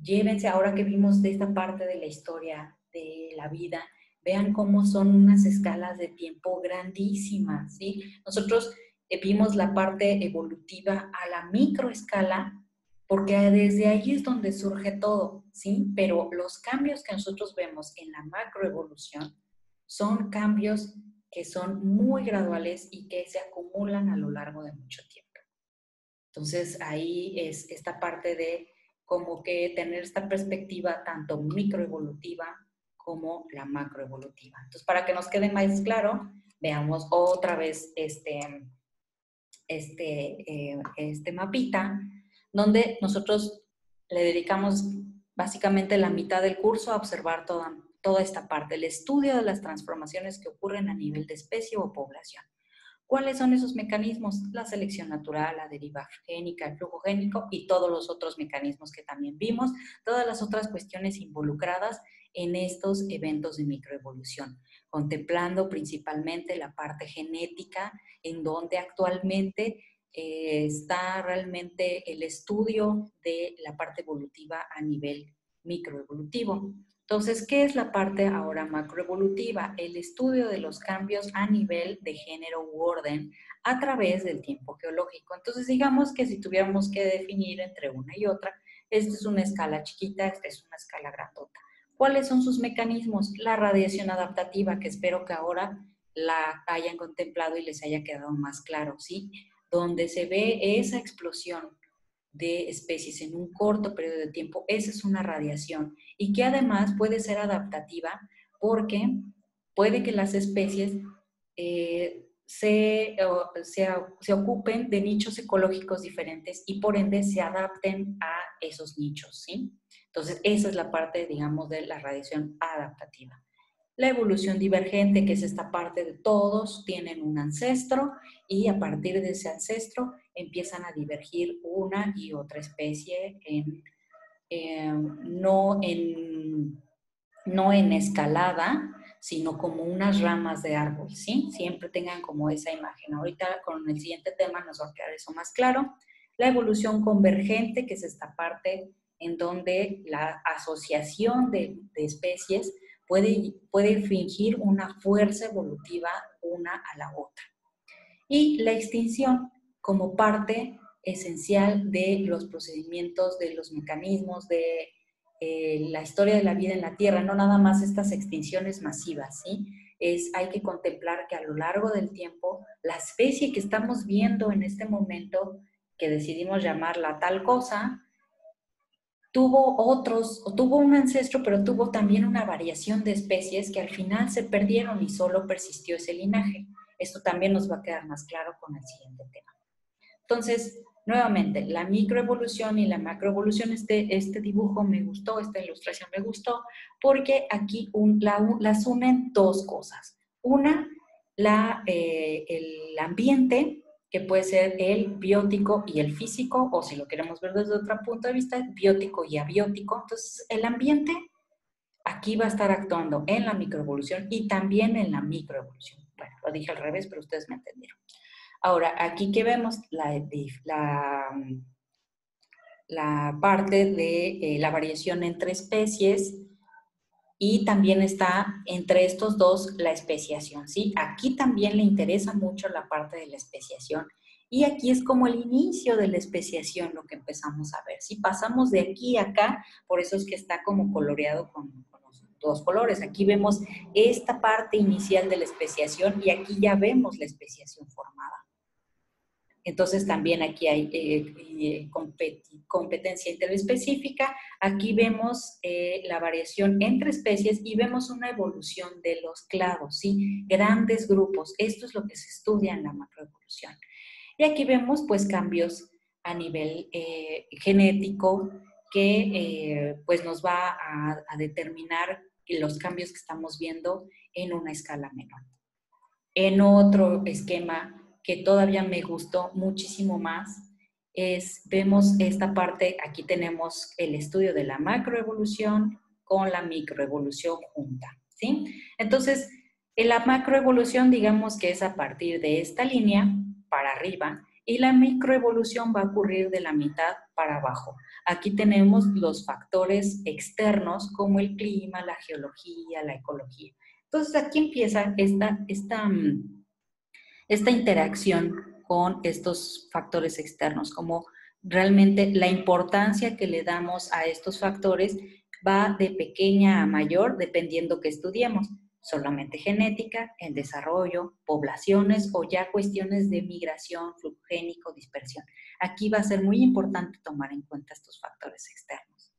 llévense, ahora que vimos de esta parte de la historia de la vida, vean cómo son unas escalas de tiempo grandísimas, ¿sí? Nosotros vimos la parte evolutiva a la microescala, porque desde ahí es donde surge todo, ¿sí? Pero los cambios que nosotros vemos en la macroevolución son cambios que son muy graduales y que se acumulan a lo largo de mucho tiempo. Entonces, ahí es esta parte de como que tener esta perspectiva tanto microevolutiva como la macroevolutiva. Entonces, para que nos quede más claro, veamos otra vez este mapita, donde nosotros le dedicamos básicamente la mitad del curso a observar toda esta parte, el estudio de las transformaciones que ocurren a nivel de especie o población. ¿Cuáles son esos mecanismos? La selección natural, la deriva génica, el flujo génico y todos los otros mecanismos que también vimos, todas las otras cuestiones involucradas en estos eventos de microevolución, contemplando principalmente la parte genética, en donde actualmente está realmente el estudio de la parte evolutiva a nivel microevolutivo. Entonces, ¿qué es la parte ahora macroevolutiva? El estudio de los cambios a nivel de género u orden a través del tiempo geológico. Entonces, digamos que si tuviéramos que definir entre una y otra, esta es una escala chiquita, esta es una escala grandota. ¿Cuáles son sus mecanismos? La radiación adaptativa, que espero que ahora la hayan contemplado y les haya quedado más claro, ¿sí? Donde se ve esa explosión de especies en un corto periodo de tiempo, esa es una radiación y que además puede ser adaptativa porque puede que las especies se ocupen de nichos ecológicos diferentes y por ende se adapten a esos nichos, ¿sí? Entonces, esa es la parte, digamos, de la radiación adaptativa. La evolución divergente, que es esta parte de todos tienen un ancestro y a partir de ese ancestro empiezan a divergir una y otra especie no en escalada, sino como unas ramas de árbol, ¿sí? Siempre tengan como esa imagen. Ahorita con el siguiente tema nos va a quedar eso más claro. La evolución convergente, que es esta parte en donde la asociación de especies puede fingir una fuerza evolutiva una a la otra. Y la extinción como parte esencial de los procedimientos, de los mecanismos, de la historia de la vida en la Tierra, no nada más estas extinciones masivas, ¿sí? Hay que contemplar que a lo largo del tiempo, la especie que estamos viendo en este momento, que decidimos llamarla tal cosa, tuvo un ancestro, pero tuvo también una variación de especies que al final se perdieron y solo persistió ese linaje. Esto también nos va a quedar más claro con el siguiente tema. Entonces, nuevamente, la microevolución y la macroevolución, este dibujo me gustó, esta ilustración me gustó, porque aquí las unen dos cosas. Una, el ambiente, que puede ser el biótico y el físico, o si lo queremos ver desde otro punto de vista, biótico y abiótico. Entonces, el ambiente aquí va a estar actuando en la microevolución y también en la microevolución. Bueno, lo dije al revés, pero ustedes me entendieron. Ahora, aquí que vemos la parte de la variación entre especies y también está entre estos dos la especiación, ¿sí? Aquí también le interesa mucho la parte de la especiación y aquí es como el inicio de la especiación lo que empezamos a ver, ¿sí? Pasamos de aquí a acá, por eso es que está como coloreado con los dos colores. Aquí vemos esta parte inicial de la especiación y aquí ya vemos la especiación formada. Entonces también aquí hay competencia interespecífica. Aquí vemos la variación entre especies y vemos una evolución de los clados, ¿sí? Grandes grupos. Esto es lo que se estudia en la macroevolución. Y aquí vemos pues cambios a nivel genético que pues nos va a determinar los cambios que estamos viendo en una escala menor. En otro esquema que todavía me gustó muchísimo más vemos esta parte, aquí tenemos el estudio de la macroevolución con la microevolución junta, ¿sí? Entonces, en la macroevolución digamos que es a partir de esta línea para arriba y la microevolución va a ocurrir de la mitad para abajo. Aquí tenemos los factores externos como el clima, la geología, la ecología. Entonces aquí empieza esta interacción con estos factores externos, como realmente la importancia que le damos a estos factores va de pequeña a mayor dependiendo que estudiemos. Solamente genética, el desarrollo, poblaciones o ya cuestiones de migración, flujo génico, dispersión. Aquí va a ser muy importante tomar en cuenta estos factores externos.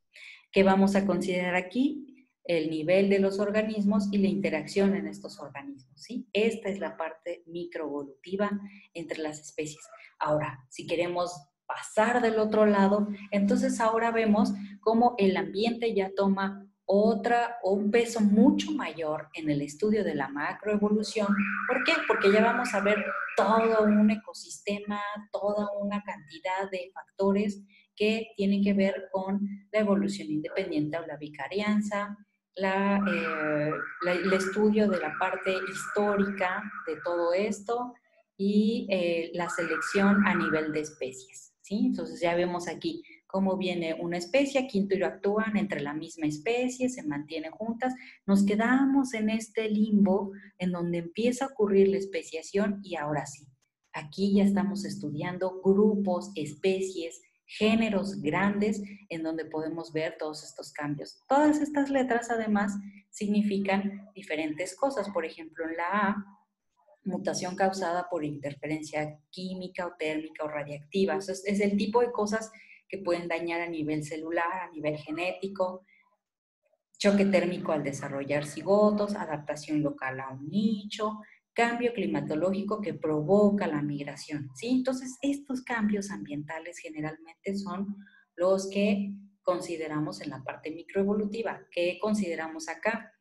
¿Qué vamos a considerar aquí? El nivel de los organismos y la interacción en estos organismos, ¿sí? Esta es la parte microevolutiva entre las especies. Ahora, si queremos pasar del otro lado, entonces ahora vemos cómo el ambiente ya toma un peso mucho mayor en el estudio de la macroevolución. ¿Por qué? Porque ya vamos a ver todo un ecosistema, toda una cantidad de factores que tienen que ver con la evolución independiente o la vicarianza, el estudio de la parte histórica de todo esto y la selección a nivel de especies, ¿sí? Entonces ya vemos aquí cómo viene una especie, aquí interactúan entre la misma especie, se mantienen juntas, nos quedamos en este limbo en donde empieza a ocurrir la especiación y ahora sí, aquí ya estamos estudiando grupos, especies, géneros grandes en donde podemos ver todos estos cambios. Todas estas letras además significan diferentes cosas. Por ejemplo, en la A, mutación causada por interferencia química o térmica o radiactiva. Eso es el tipo de cosas que pueden dañar a nivel celular, a nivel genético, choque térmico al desarrollar cigotos, adaptación local a un nicho, cambio climatológico que provoca la migración, ¿sí? Entonces, estos cambios ambientales generalmente son los que consideramos en la parte microevolutiva. ¿Qué consideramos acá?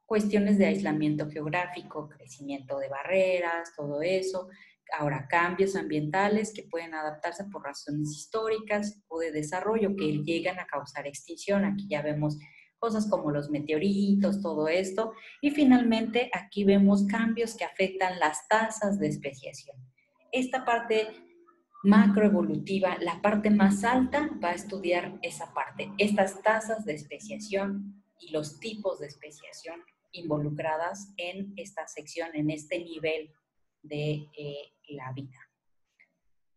cuestiones de aislamiento geográfico, crecimiento de barreras, todo eso. Ahora, cambios ambientales que pueden adaptarse por razones históricas o de desarrollo que llegan a causar extinción. Aquí ya vemos cosas como los meteoritos, todo esto. Y finalmente, aquí vemos cambios que afectan las tasas de especiación. Esta parte macroevolutiva, la parte más alta, va a estudiar esa parte, estas tasas de especiación y los tipos de especiación involucradas en esta sección, en este nivel de la vida.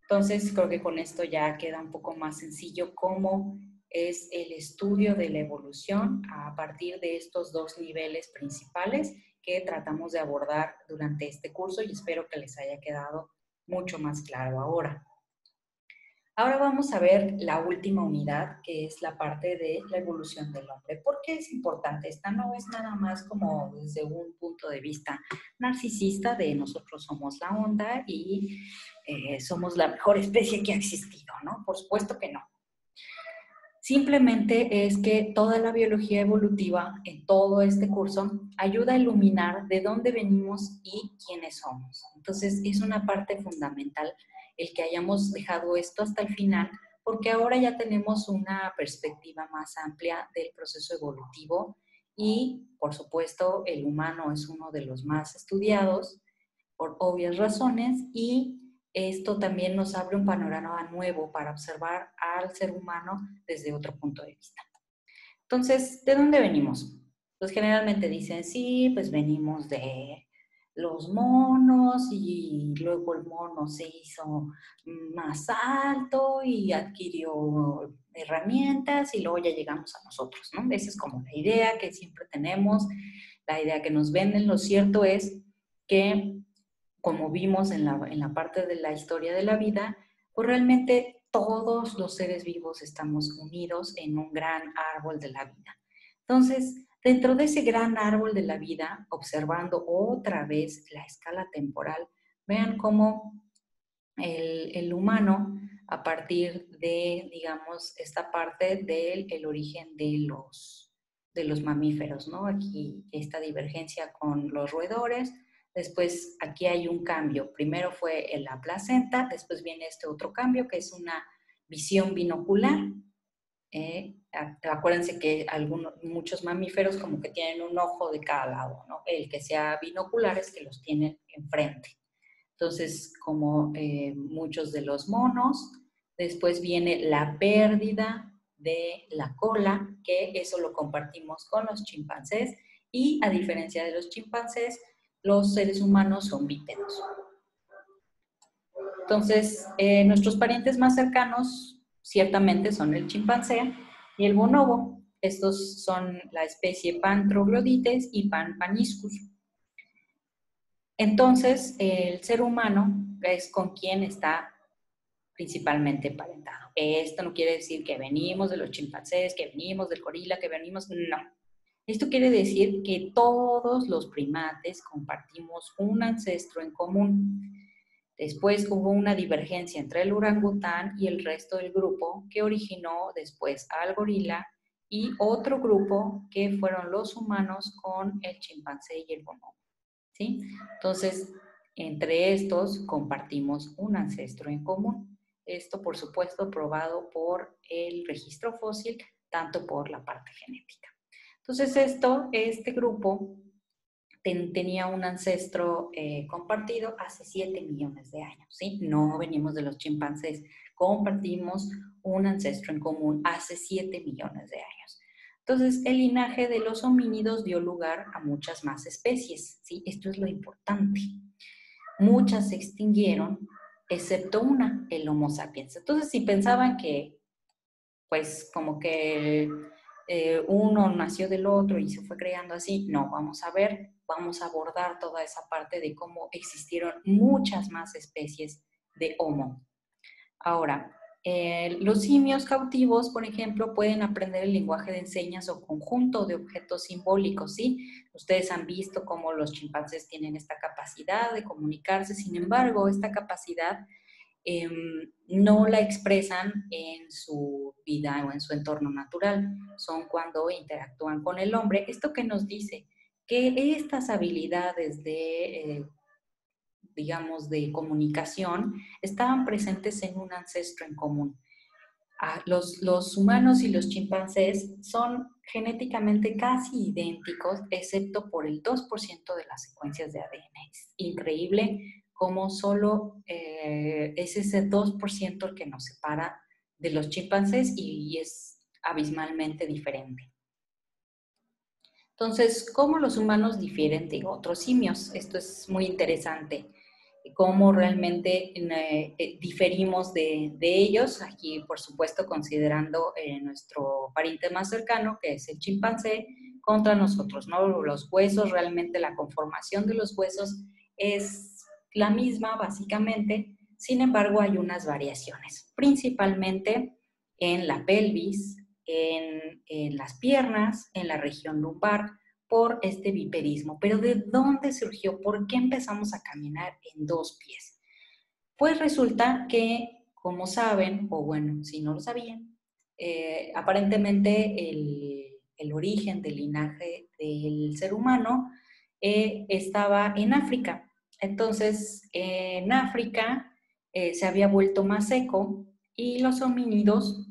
Entonces, creo que con esto ya queda un poco más sencillo cómo es el estudio de la evolución a partir de estos dos niveles principales que tratamos de abordar durante este curso y espero que les haya quedado mucho más claro ahora. Ahora vamos a ver la última unidad, que es la parte de la evolución del hombre. ¿Por qué es importante? Esta no es nada más como desde un punto de vista narcisista de nosotros somos la onda y somos la mejor especie que ha existido, ¿no? Por supuesto que no. Simplemente es que toda la biología evolutiva en todo este curso ayuda a iluminar de dónde venimos y quiénes somos. Entonces es una parte fundamental el que hayamos dejado esto hasta el final, porque ahora ya tenemos una perspectiva más amplia del proceso evolutivo y, por supuesto, el humano es uno de los más estudiados por obvias razones y esto también nos abre un panorama nuevo para observar al ser humano desde otro punto de vista. Entonces, ¿de dónde venimos? Pues generalmente dicen, sí, pues venimos de los monos y luego el mono se hizo más alto y adquirió herramientas y luego ya llegamos a nosotros, ¿no? Esa es como la idea que siempre tenemos, la idea que nos venden. Lo cierto es que como vimos en la parte de la historia de la vida, pues realmente todos los seres vivos estamos unidos en un gran árbol de la vida. Entonces, dentro de ese gran árbol de la vida, observando otra vez la escala temporal, vean cómo el humano, a partir de, digamos, esta parte del origen de los mamíferos, ¿no? Aquí esta divergencia con los roedores. Después aquí hay un cambio. Primero fue en la placenta, después viene este otro cambio que es una visión binocular. Acuérdense que muchos mamíferos como que tienen un ojo de cada lado, ¿no? El que sea binocular es que los tienen enfrente. Entonces, como muchos de los monos, después viene la pérdida de la cola, que eso lo compartimos con los chimpancés y a diferencia de los chimpancés, los seres humanos son bípedos. Entonces, nuestros parientes más cercanos ciertamente son el chimpancé y el bonobo. Estos son la especie Pan troglodytes y Pan paniscus. Entonces, el ser humano es con quien está principalmente emparentado. Esto no quiere decir que venimos de los chimpancés, que venimos del gorila, que venimos... No. Esto quiere decir que todos los primates compartimos un ancestro en común. Después hubo una divergencia entre el orangután y el resto del grupo que originó después al gorila y otro grupo que fueron los humanos con el chimpancé y el bonobo. ¿Sí? Entonces, entre estos compartimos un ancestro en común. Esto, por supuesto, probado por el registro fósil, tanto por la parte genética. Entonces, este grupo tenía un ancestro compartido hace 7 millones de años, ¿sí? No venimos de los chimpancés, compartimos un ancestro en común hace 7 millones de años. Entonces, el linaje de los homínidos dio lugar a muchas más especies, ¿sí? Esto es lo importante. Muchas se extinguieron, excepto una, el Homo sapiens. Entonces, si pensaban que, pues, como que uno nació del otro y se fue creando así, no, vamos a abordar toda esa parte de cómo existieron muchas más especies de Homo. Ahora, los simios cautivos, por ejemplo, pueden aprender el lenguaje de señas o conjunto de objetos simbólicos, ¿sí? Ustedes han visto cómo los chimpancés tienen esta capacidad de comunicarse, sin embargo, esta capacidad no la expresan en su vida o en su entorno natural, son cuando interactúan con el hombre. ¿Esto qué nos dice? que estas habilidades de, digamos, de comunicación estaban presentes en un ancestro en común. Los humanos y los chimpancés son genéticamente casi idénticos, excepto por el 2% de las secuencias de ADN. Es increíble cómo solo es ese 2% el que nos separa de los chimpancés y es abismalmente diferente. Entonces, ¿cómo los humanos difieren de otros simios? Esto es muy interesante. Cómo realmente diferimos de ellos, aquí por supuesto considerando nuestro pariente más cercano, que es el chimpancé, contra nosotros, ¿no? Los huesos, realmente la conformación de los huesos es la misma básicamente, sin embargo hay unas variaciones, principalmente en la pelvis, en las piernas, en la región lumbar, por este bipedismo. Pero ¿de dónde surgió? ¿Por qué empezamos a caminar en dos pies? Pues resulta que, como saben, o bueno, si no lo sabían, aparentemente el origen del linaje del ser humano estaba en África. Entonces, en África se había vuelto más seco y los homínidos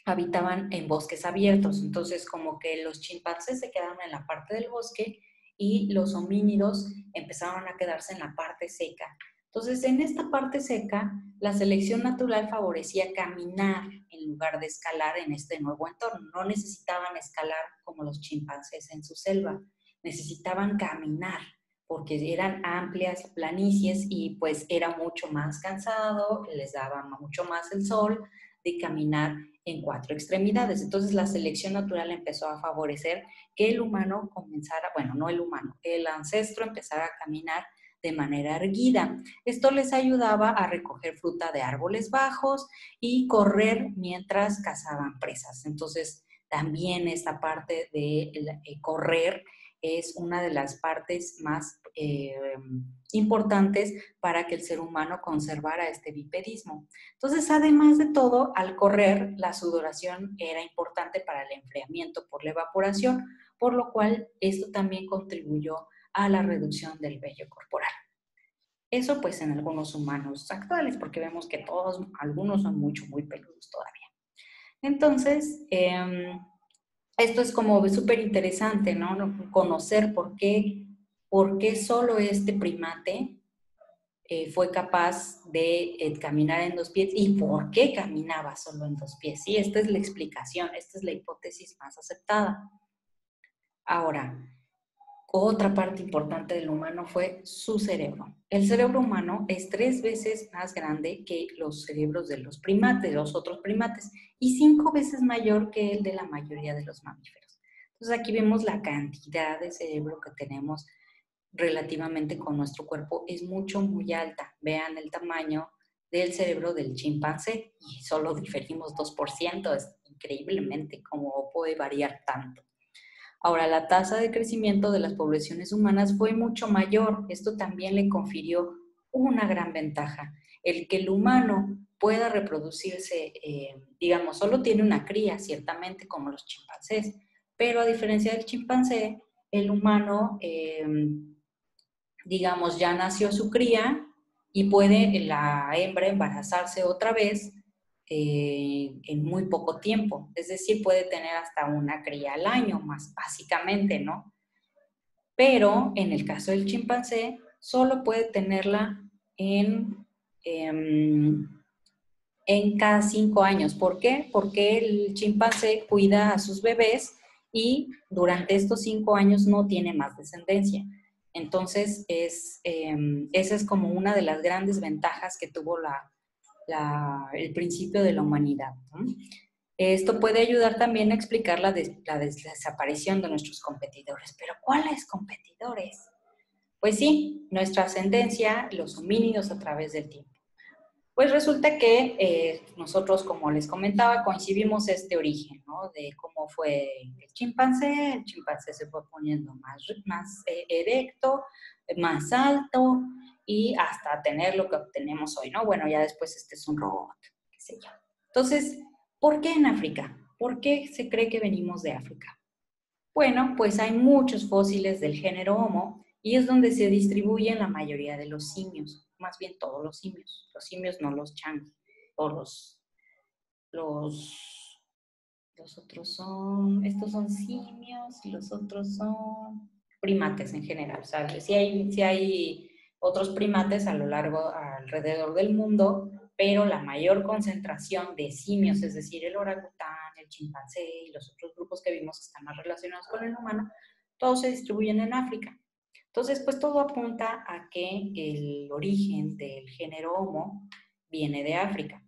habitaban en bosques abiertos. Entonces, como que los chimpancés se quedaron en la parte del bosque y los homínidos empezaron a quedarse en la parte seca. Entonces, en esta parte seca, la selección natural favorecía caminar en lugar de escalar en este nuevo entorno. No necesitaban escalar como los chimpancés en su selva, necesitaban caminar porque eran amplias planicies y pues era mucho más cansado, les daba mucho más el sol de caminar en cuatro extremidades. Entonces la selección natural empezó a favorecer que el humano comenzara, bueno, no el humano, el ancestro empezara a caminar de manera erguida. Esto les ayudaba a recoger fruta de árboles bajos y correr mientras cazaban presas. Entonces también esta parte de correr es una de las partes más importantes para que el ser humano conservara este bipedismo. Entonces, además de todo, al correr, la sudoración era importante para el enfriamiento por la evaporación, por lo cual esto también contribuyó a la reducción del vello corporal. Eso pues en algunos humanos actuales, porque vemos que todos, algunos son muy peludos todavía. Entonces, esto es como súper interesante, ¿no? Conocer por qué solo este primate fue capaz de caminar en dos pies y por qué caminaba solo en dos pies. Sí, esta es la explicación, esta es la hipótesis más aceptada. Ahora, otra parte importante del humano fue su cerebro. El cerebro humano es 3 veces más grande que los cerebros de los primates, los otros primates, y 5 veces mayor que el de la mayoría de los mamíferos. Entonces aquí vemos la cantidad de cerebro que tenemos relativamente con nuestro cuerpo es muy alta. Vean el tamaño del cerebro del chimpancé y solo diferimos 2%. Es increíblemente cómo puede variar tanto. Ahora, la tasa de crecimiento de las poblaciones humanas fue mucho mayor. Esto también le confirió una gran ventaja. El que el humano pueda reproducirse, digamos, solo tiene una cría, ciertamente, como los chimpancés, pero a diferencia del chimpancé, el humano, digamos, ya nació su cría y puede la hembra embarazarse otra vez en muy poco tiempo. Es decir, puede tener hasta una cría al año, más básicamente, ¿no? Pero en el caso del chimpancé, solo puede tenerla en cada 5 años. ¿Por qué? Porque el chimpancé cuida a sus bebés y durante estos 5 años no tiene más descendencia. Entonces, esa es como una de las grandes ventajas que tuvo el principio de la humanidad, ¿no? Esto puede ayudar también a explicar la desaparición de nuestros competidores. ¿Pero cuáles competidores? Pues sí, nuestra ascendencia, los homínidos a través del tiempo. Pues resulta que nosotros, como les comentaba, coincidimos este origen, ¿no? De cómo fue el chimpancé se fue poniendo más erecto, más alto y hasta tener lo que obtenemos hoy, ¿no? Bueno, ya después este es un robot, qué sé yo. Entonces, ¿por qué en África? ¿Por qué se cree que venimos de África? Bueno, pues hay muchos fósiles del género Homo y es donde se distribuyen la mayoría de los simios, más bien todos los simios no los changos, o los, los otros son, estos son simios y los otros son primates en general, o sea, sí hay otros primates a lo largo, alrededor del mundo, pero la mayor concentración de simios, es decir, el orangután, el chimpancé y los otros grupos que vimos que están más relacionados con el humano, todos se distribuyen en África. Entonces, pues todo apunta a que el origen del género Homo viene de África.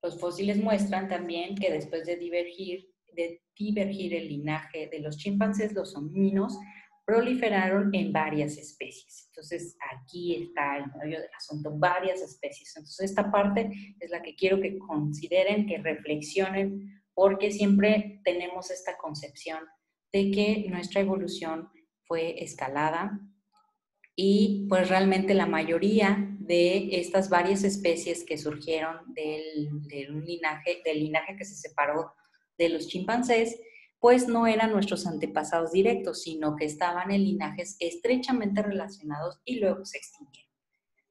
Los fósiles muestran también que después de divergir el linaje de los chimpancés, los homínidos proliferaron en varias especies. Entonces, aquí está el meollo del asunto, varias especies. Entonces, esta parte es la que quiero que consideren, que reflexionen, porque siempre tenemos esta concepción de que nuestra evolución fue escalada y pues realmente la mayoría de estas varias especies que surgieron del linaje que se separó de los chimpancés, pues no eran nuestros antepasados directos, sino que estaban en linajes estrechamente relacionados y luego se extinguieron.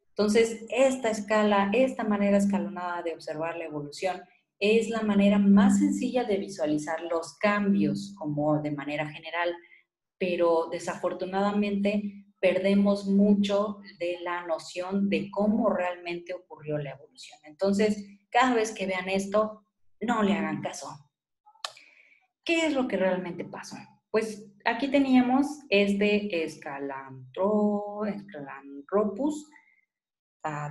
Entonces, esta manera escalonada de observar la evolución es la manera más sencilla de visualizar los cambios como de manera general, pero desafortunadamente perdemos mucho de la noción de cómo realmente ocurrió la evolución. Entonces, cada vez que vean esto, no le hagan caso. ¿Qué es lo que realmente pasó? Pues aquí teníamos este Escalanthropus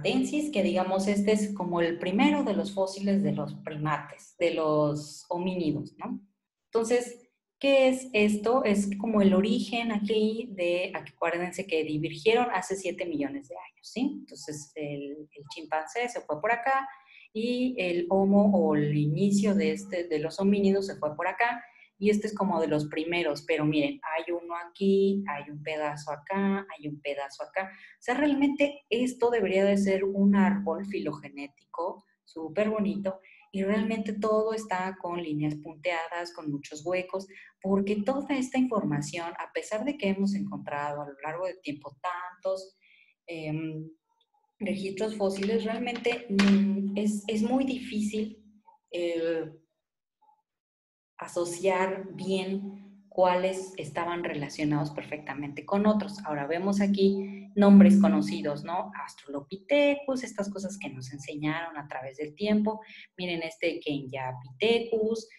densis, que digamos este es como el primero de los fósiles de los primates, de los homínidos, ¿no? Entonces, ¿qué es esto? Es como el origen aquí acuérdense que divergieron hace 7 millones de años, ¿sí? Entonces, el chimpancé se fue por acá y el Homo o el inicio de los homínidos se fue por acá y este es como de los primeros, pero miren, hay uno aquí, hay un pedazo acá, hay un pedazo acá. O sea, realmente esto debería de ser un árbol filogenético súper bonito y realmente todo está con líneas punteadas, con muchos huecos, porque toda esta información, a pesar de que hemos encontrado a lo largo del tiempo tantos registros fósiles, realmente es muy difícil asociar bien cuáles estaban relacionados perfectamente con otros. Ahora vemos aquí nombres conocidos, ¿no? Australopithecus, estas cosas que nos enseñaron a través del tiempo. Miren este Kenyapithecus,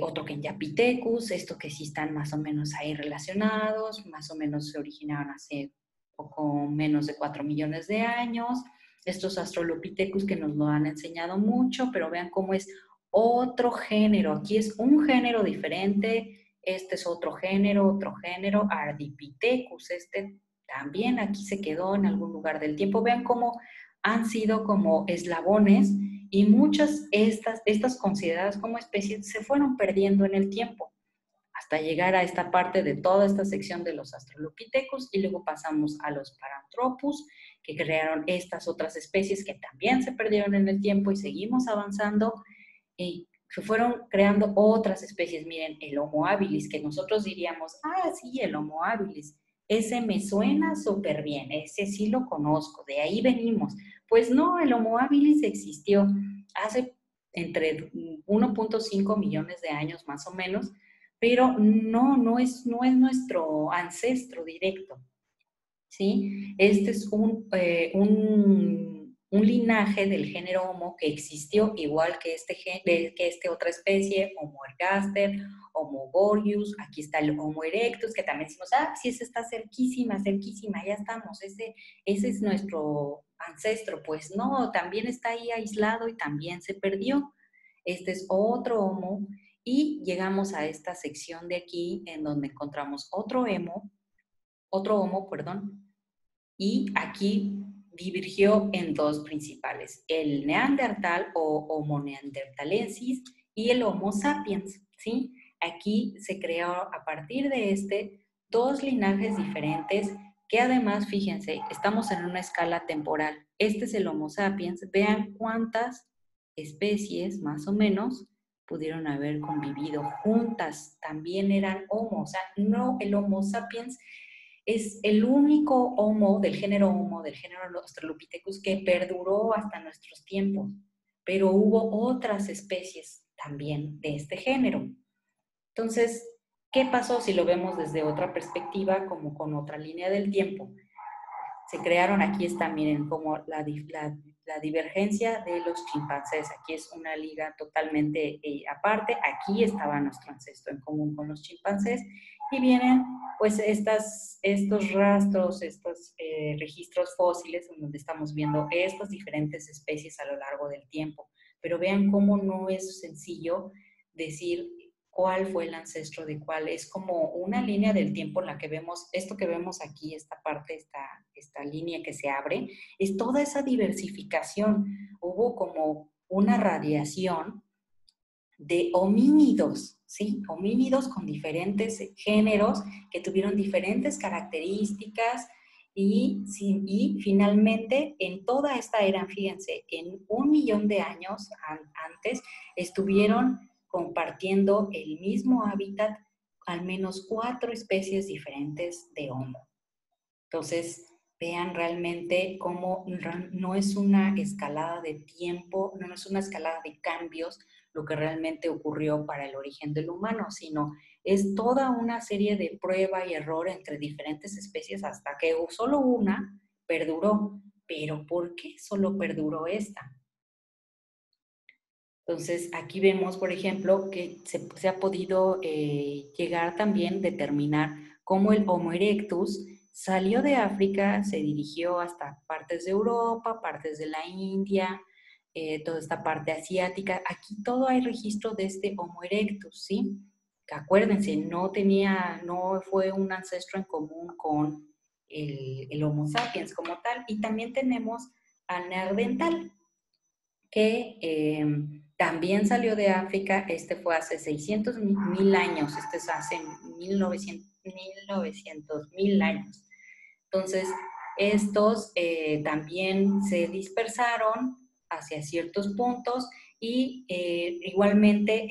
otro Kenyapithecus, esto que sí están más o menos ahí relacionados, más o menos se originaron hace poco menos de 4 millones de años. Estos Australopithecus que nos lo han enseñado mucho, pero vean cómo es otro género. Aquí es un género diferente, este es otro género, Ardipithecus, este también aquí se quedó en algún lugar del tiempo. Vean cómo han sido como eslabones y muchas estas consideradas como especies se fueron perdiendo en el tiempo hasta llegar a esta parte de toda esta sección de los Australopithecus y luego pasamos a los Paranthropus, que crearon estas otras especies que también se perdieron en el tiempo y seguimos avanzando y se fueron creando otras especies. Miren, el Homo habilis, que nosotros diríamos, ah, sí, el Homo habilis, ese me suena súper bien, ese sí lo conozco, de ahí venimos. Pues no, el Homo habilis existió hace entre 1.5 millones de años más o menos, pero no es nuestro ancestro directo, ¿sí? Este es un linaje del género Homo que existió igual que esta otra especie, Homo ergaster, Homo boreus, aquí está el Homo erectus, que también decimos, ah, sí, ese está cerquísima, cerquísima, ya estamos, ese es nuestro ancestro. Pues no, también está ahí aislado y también se perdió. Este es otro Homo y llegamos a esta sección de aquí en donde encontramos otro Homo, perdón, y aquí divergió en dos principales, el Neandertal o Homo neanderthalensis y el Homo sapiens, ¿sí? Aquí se creó a partir de dos linajes diferentes que además, fíjense, estamos en una escala temporal. Este es el Homo sapiens, vean cuántas especies más o menos pudieron haber convivido juntas, también eran Homo, o sea, no, el Homo sapiens es el único Homo del género Homo, del género Australopithecus, que perduró hasta nuestros tiempos, pero hubo otras especies también de este género. Entonces, ¿qué pasó si lo vemos desde otra perspectiva, como con otra línea del tiempo? Se crearon, aquí está, miren, como la divergencia de los chimpancés. Aquí es una liga totalmente aparte. Aquí estaba nuestro ancestro en común con los chimpancés. Y vienen, pues, estos rastros, estos registros fósiles, donde estamos viendo estas diferentes especies a lo largo del tiempo. Pero vean cómo no es sencillo decir cuál fue el ancestro de cuál. Es como una línea del tiempo en la que vemos, esto que vemos aquí, esta parte, esta línea que se abre, es toda esa diversificación. Hubo como una radiación de homínidos, ¿sí? Homínidos con diferentes géneros que tuvieron diferentes características y finalmente en toda esta era, fíjense, en 1 millón de años antes estuvieron compartiendo el mismo hábitat al menos 4 especies diferentes de Homo. Entonces, vean realmente cómo no es una escalada de tiempo, no es una escalada de cambios lo que realmente ocurrió para el origen del humano, sino es toda una serie de prueba y error entre diferentes especies hasta que solo una perduró. Pero ¿por qué solo perduró esta? Entonces, aquí vemos, por ejemplo, que se ha podido llegar también a determinar cómo el Homo erectus salió de África, se dirigió hasta partes de Europa, partes de la India, toda esta parte asiática. Aquí todo hay registro de este Homo erectus, ¿sí? Que acuérdense, no fue un ancestro en común con el Homo sapiens como tal. Y también tenemos al neandertal, que también salió de África. Este fue hace 600.000 años, este es hace 1900.000 años. Entonces, estos también se dispersaron hacia ciertos puntos y igualmente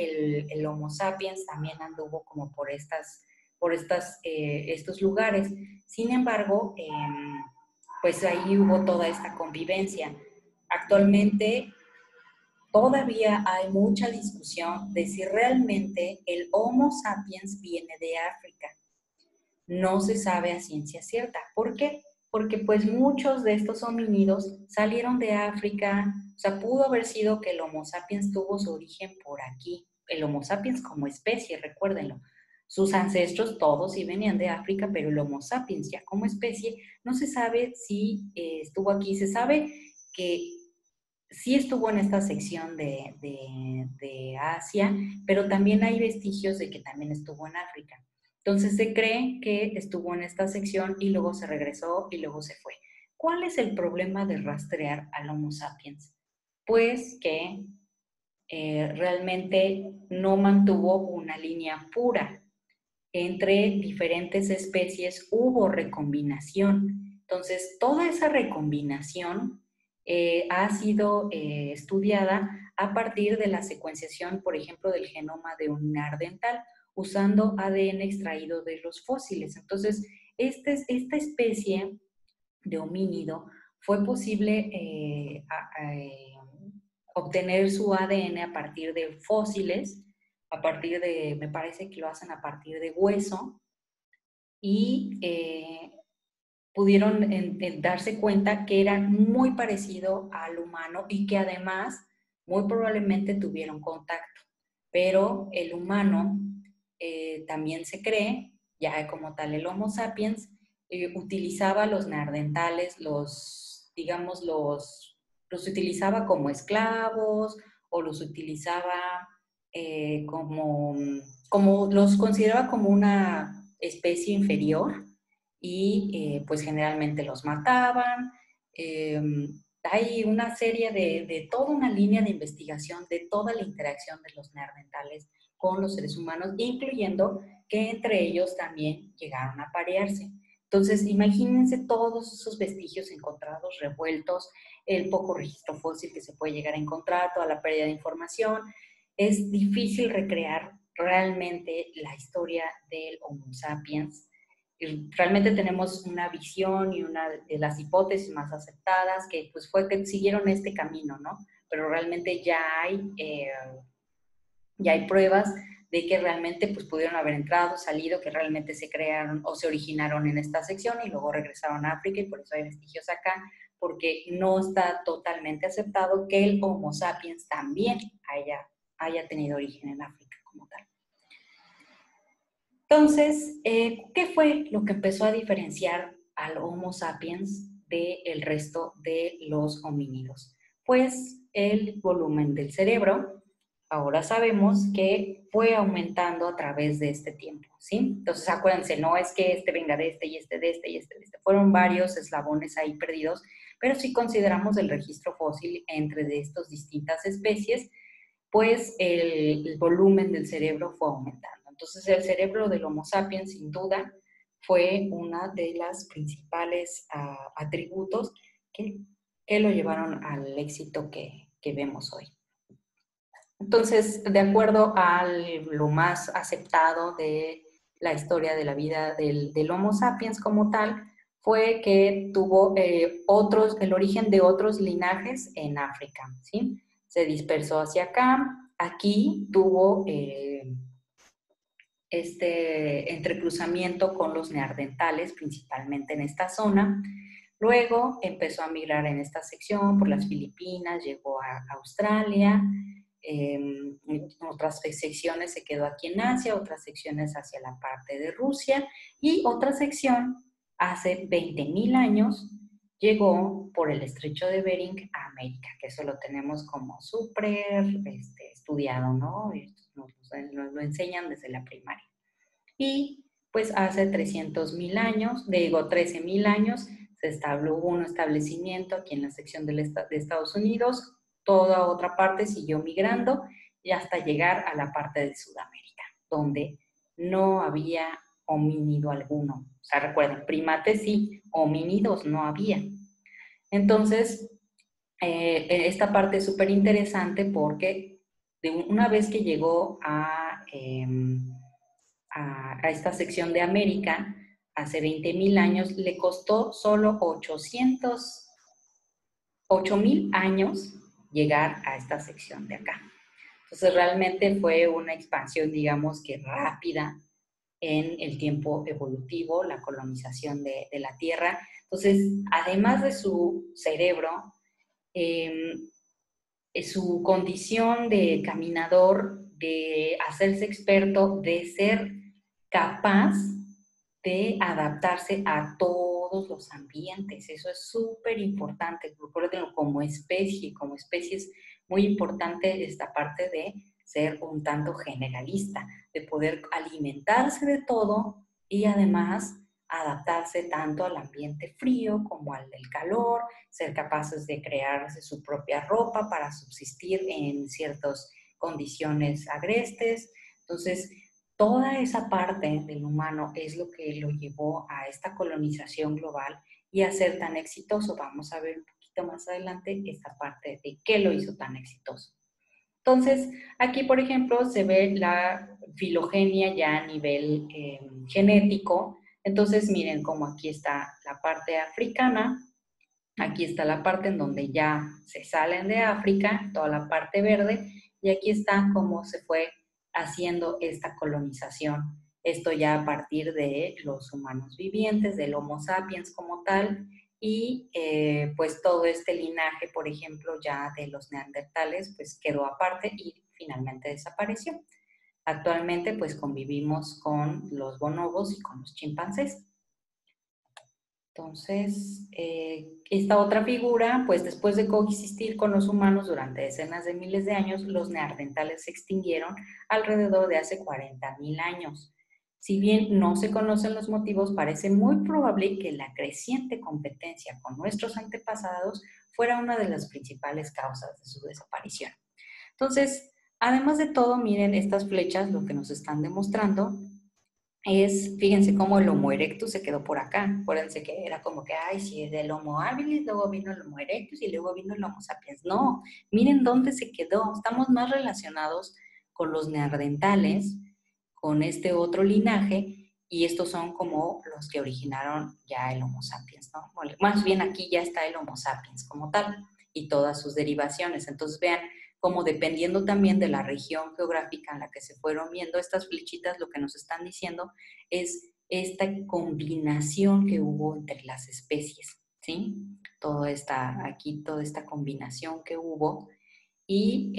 el Homo sapiens también anduvo como por estos lugares. Sin embargo, pues ahí hubo toda esta convivencia. Actualmente todavía hay mucha discusión de si realmente el Homo sapiens viene de África. No se sabe a ciencia cierta. ¿Por qué? Porque pues muchos de estos homínidos salieron de África. O sea, pudo haber sido que el Homo sapiens tuvo su origen por aquí. El Homo sapiens como especie, recuérdenlo. Sus ancestros todos sí venían de África, pero el Homo sapiens ya como especie no se sabe si estuvo aquí. Se sabe que sí estuvo en esta sección de Asia, pero también hay vestigios de que también estuvo en África. Entonces se cree que estuvo en esta sección y luego se regresó y luego se fue. ¿Cuál es el problema de rastrear al Homo sapiens? Pues que realmente no mantuvo una línea pura. Entre diferentes especies hubo recombinación. Entonces, toda esa recombinación ha sido estudiada a partir de la secuenciación, por ejemplo, del genoma de un neandertal, usando ADN extraído de los fósiles. Entonces, esta especie de homínido fue posible obtener su ADN a partir de fósiles, a partir de, me parece que lo hacen a partir de hueso, y pudieron darse cuenta que era muy parecido al humano y que además muy probablemente tuvieron contacto. Pero el humano también se cree, ya como tal el Homo sapiens, utilizaba los neandertales, digamos, los utilizaba como esclavos o los utilizaba como los consideraba como una especie inferior y pues generalmente los mataban. Eh, Hay una serie de toda una línea de investigación de toda la interacción de los neandertales con los seres humanos, incluyendo que entre ellos también llegaron a aparearse. Entonces, imagínense todos esos vestigios encontrados, revueltos, el poco registro fósil que se puede llegar a encontrar, toda la pérdida de información. es difícil recrear realmente la historia del Homo sapiens. Y realmente tenemos una visión y una de las hipótesis más aceptadas que pues fue que siguieron este camino, ¿no? Pero realmente ya hay pruebas de que realmente pues, pudieron haber entrado, salido, que realmente se crearon o se originaron en esta sección y luego regresaron a África y por eso hay vestigios acá, porque no está totalmente aceptado que el Homo sapiens también haya tenido origen en África como tal. Entonces, ¿qué fue lo que empezó a diferenciar al Homo sapiens del resto de los homínidos? Pues el volumen del cerebro. Ahora sabemos que fue aumentando a través de este tiempo, ¿sí? Entonces, acuérdense, no es que este venga de este y este de este y este de este. Fueron varios eslabones ahí perdidos, pero si consideramos el registro fósil entre de estas distintas especies, pues el volumen del cerebro fue aumentando. Entonces, el cerebro del Homo sapiens, sin duda, fue una de las principales atributos que lo llevaron al éxito que vemos hoy. Entonces, de acuerdo a lo más aceptado de la historia de la vida del Homo sapiens como tal, fue que tuvo el origen de otros linajes en África, ¿sí? Se dispersó hacia acá, aquí tuvo este entrecruzamiento con los neandertales, principalmente en esta zona. Luego empezó a migrar en esta sección por las Filipinas, llegó a Australia, otras secciones se quedó aquí en Asia, otras secciones hacia la parte de Rusia y otra sección hace 20.000 años llegó por el estrecho de Bering a América, que eso lo tenemos como súper estudiado, ¿no? Nos lo enseñan desde la primaria. Y pues hace 300.000 años, digo 13.000 años, hubo un establecimiento aquí en la sección de Estados Unidos, toda otra parte siguió migrando y hasta llegar a la parte de Sudamérica, donde no había homínido alguno. O sea, recuerden, primates sí, homínidos no había. Entonces, esta parte es súper interesante porque una vez que llegó a esta sección de América, hace 20.000 años, le costó solo 8.000 años llegar a esta sección de acá. Entonces realmente fue una expansión, digamos que rápida en el tiempo evolutivo, la colonización de la Tierra. Entonces, además de su cerebro, su condición de caminador, de hacerse experto, de ser capaz de adaptarse a todos los ambientes. Eso es súper importante. Recuerden, como especie es muy importante esta parte de ser un tanto generalista, de poder alimentarse de todo y además adaptarse tanto al ambiente frío como al del calor, ser capaces de crearse su propia ropa para subsistir en ciertas condiciones agrestes. Entonces, toda esa parte del humano es lo que lo llevó a esta colonización global y a ser tan exitoso. Vamos a ver un poquito más adelante esta parte de qué lo hizo tan exitoso. Entonces, aquí, por ejemplo, se ve la filogenia ya a nivel genético. Entonces, miren cómo aquí está la parte africana, aquí está la parte en donde ya se salen de África, toda la parte verde, y aquí está cómo se fue haciendo esta colonización. Esto ya a partir de los humanos vivientes, del Homo sapiens como tal, y pues todo este linaje, por ejemplo, ya de los neandertales, pues quedó aparte y finalmente desapareció. Actualmente pues convivimos con los bonobos y con los chimpancés. Entonces, esta otra figura, pues después de coexistir con los humanos durante decenas de miles de años, los neandertales se extinguieron alrededor de hace 40.000 años. Si bien no se conocen los motivos, parece muy probable que la creciente competencia con nuestros antepasados fuera una de las principales causas de su desaparición. Entonces, además de todo, miren estas flechas, lo que nos están demostrando fíjense cómo el Homo erectus se quedó por acá. Acuérdense que era como que, ay, sí, es del Homo habilis, luego vino el Homo erectus y luego vino el Homo sapiens. No, miren dónde se quedó. Estamos más relacionados con los neandertales, con este otro linaje, y estos son como los que originaron ya el Homo sapiens, ¿no? Bueno, más bien aquí ya está el Homo sapiens como tal y todas sus derivaciones. Entonces vean cómo dependiendo también de la región geográfica en la que se fueron viendo, estas flechitas lo que nos están diciendo es esta combinación que hubo entre las especies, ¿sí? Toda esta combinación que hubo y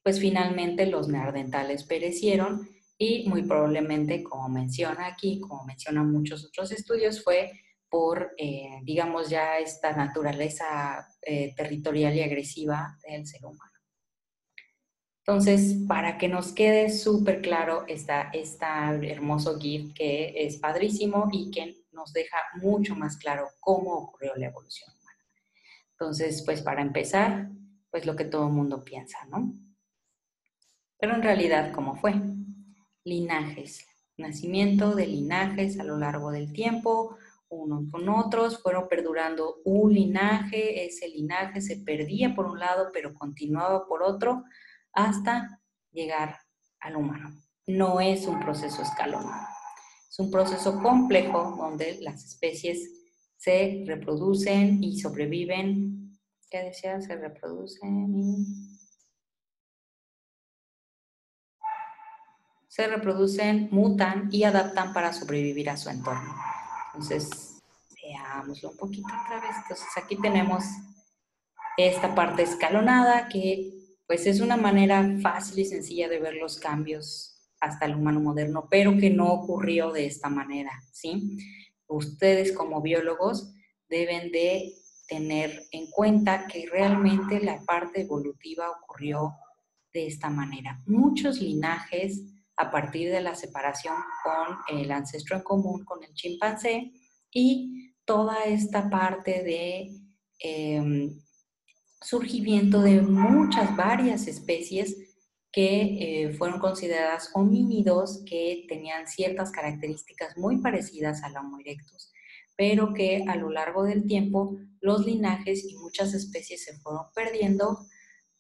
pues finalmente los neandertales perecieron y muy probablemente, como menciona aquí, como mencionan muchos otros estudios, fue por, digamos, ya esta naturaleza territorial y agresiva del ser humano. Entonces, para que nos quede súper claro este hermoso GIF que es padrísimo y que nos deja mucho más claro cómo ocurrió la evolución humana. Entonces, pues para empezar, pues lo que todo el mundo piensa, ¿no? Pero en realidad, ¿cómo fue? Linajes, nacimiento de linajes a lo largo del tiempo, unos con otros, fueron perdurando un linaje, ese linaje se perdía por un lado, pero continuaba por otro, hasta llegar al humano. No es un proceso escalonado, es un proceso complejo donde las especies se reproducen y sobreviven. ¿Qué decía? Se reproducen y mutan y adaptan para sobrevivir a su entorno. Entonces, veámoslo un poquito otra vez. Entonces, aquí tenemos esta parte escalonada que pues es una manera fácil y sencilla de ver los cambios hasta el humano moderno, pero que no ocurrió de esta manera, ¿sí? Ustedes como biólogos deben de tener en cuenta que realmente la parte evolutiva ocurrió de esta manera. Muchos linajes a partir de la separación con el ancestro en común, con el chimpancé, y toda esta parte de surgimiento de varias especies que fueron consideradas homínidos, que tenían ciertas características muy parecidas al Homo erectus, pero que a lo largo del tiempo los linajes y muchas especies se fueron perdiendo,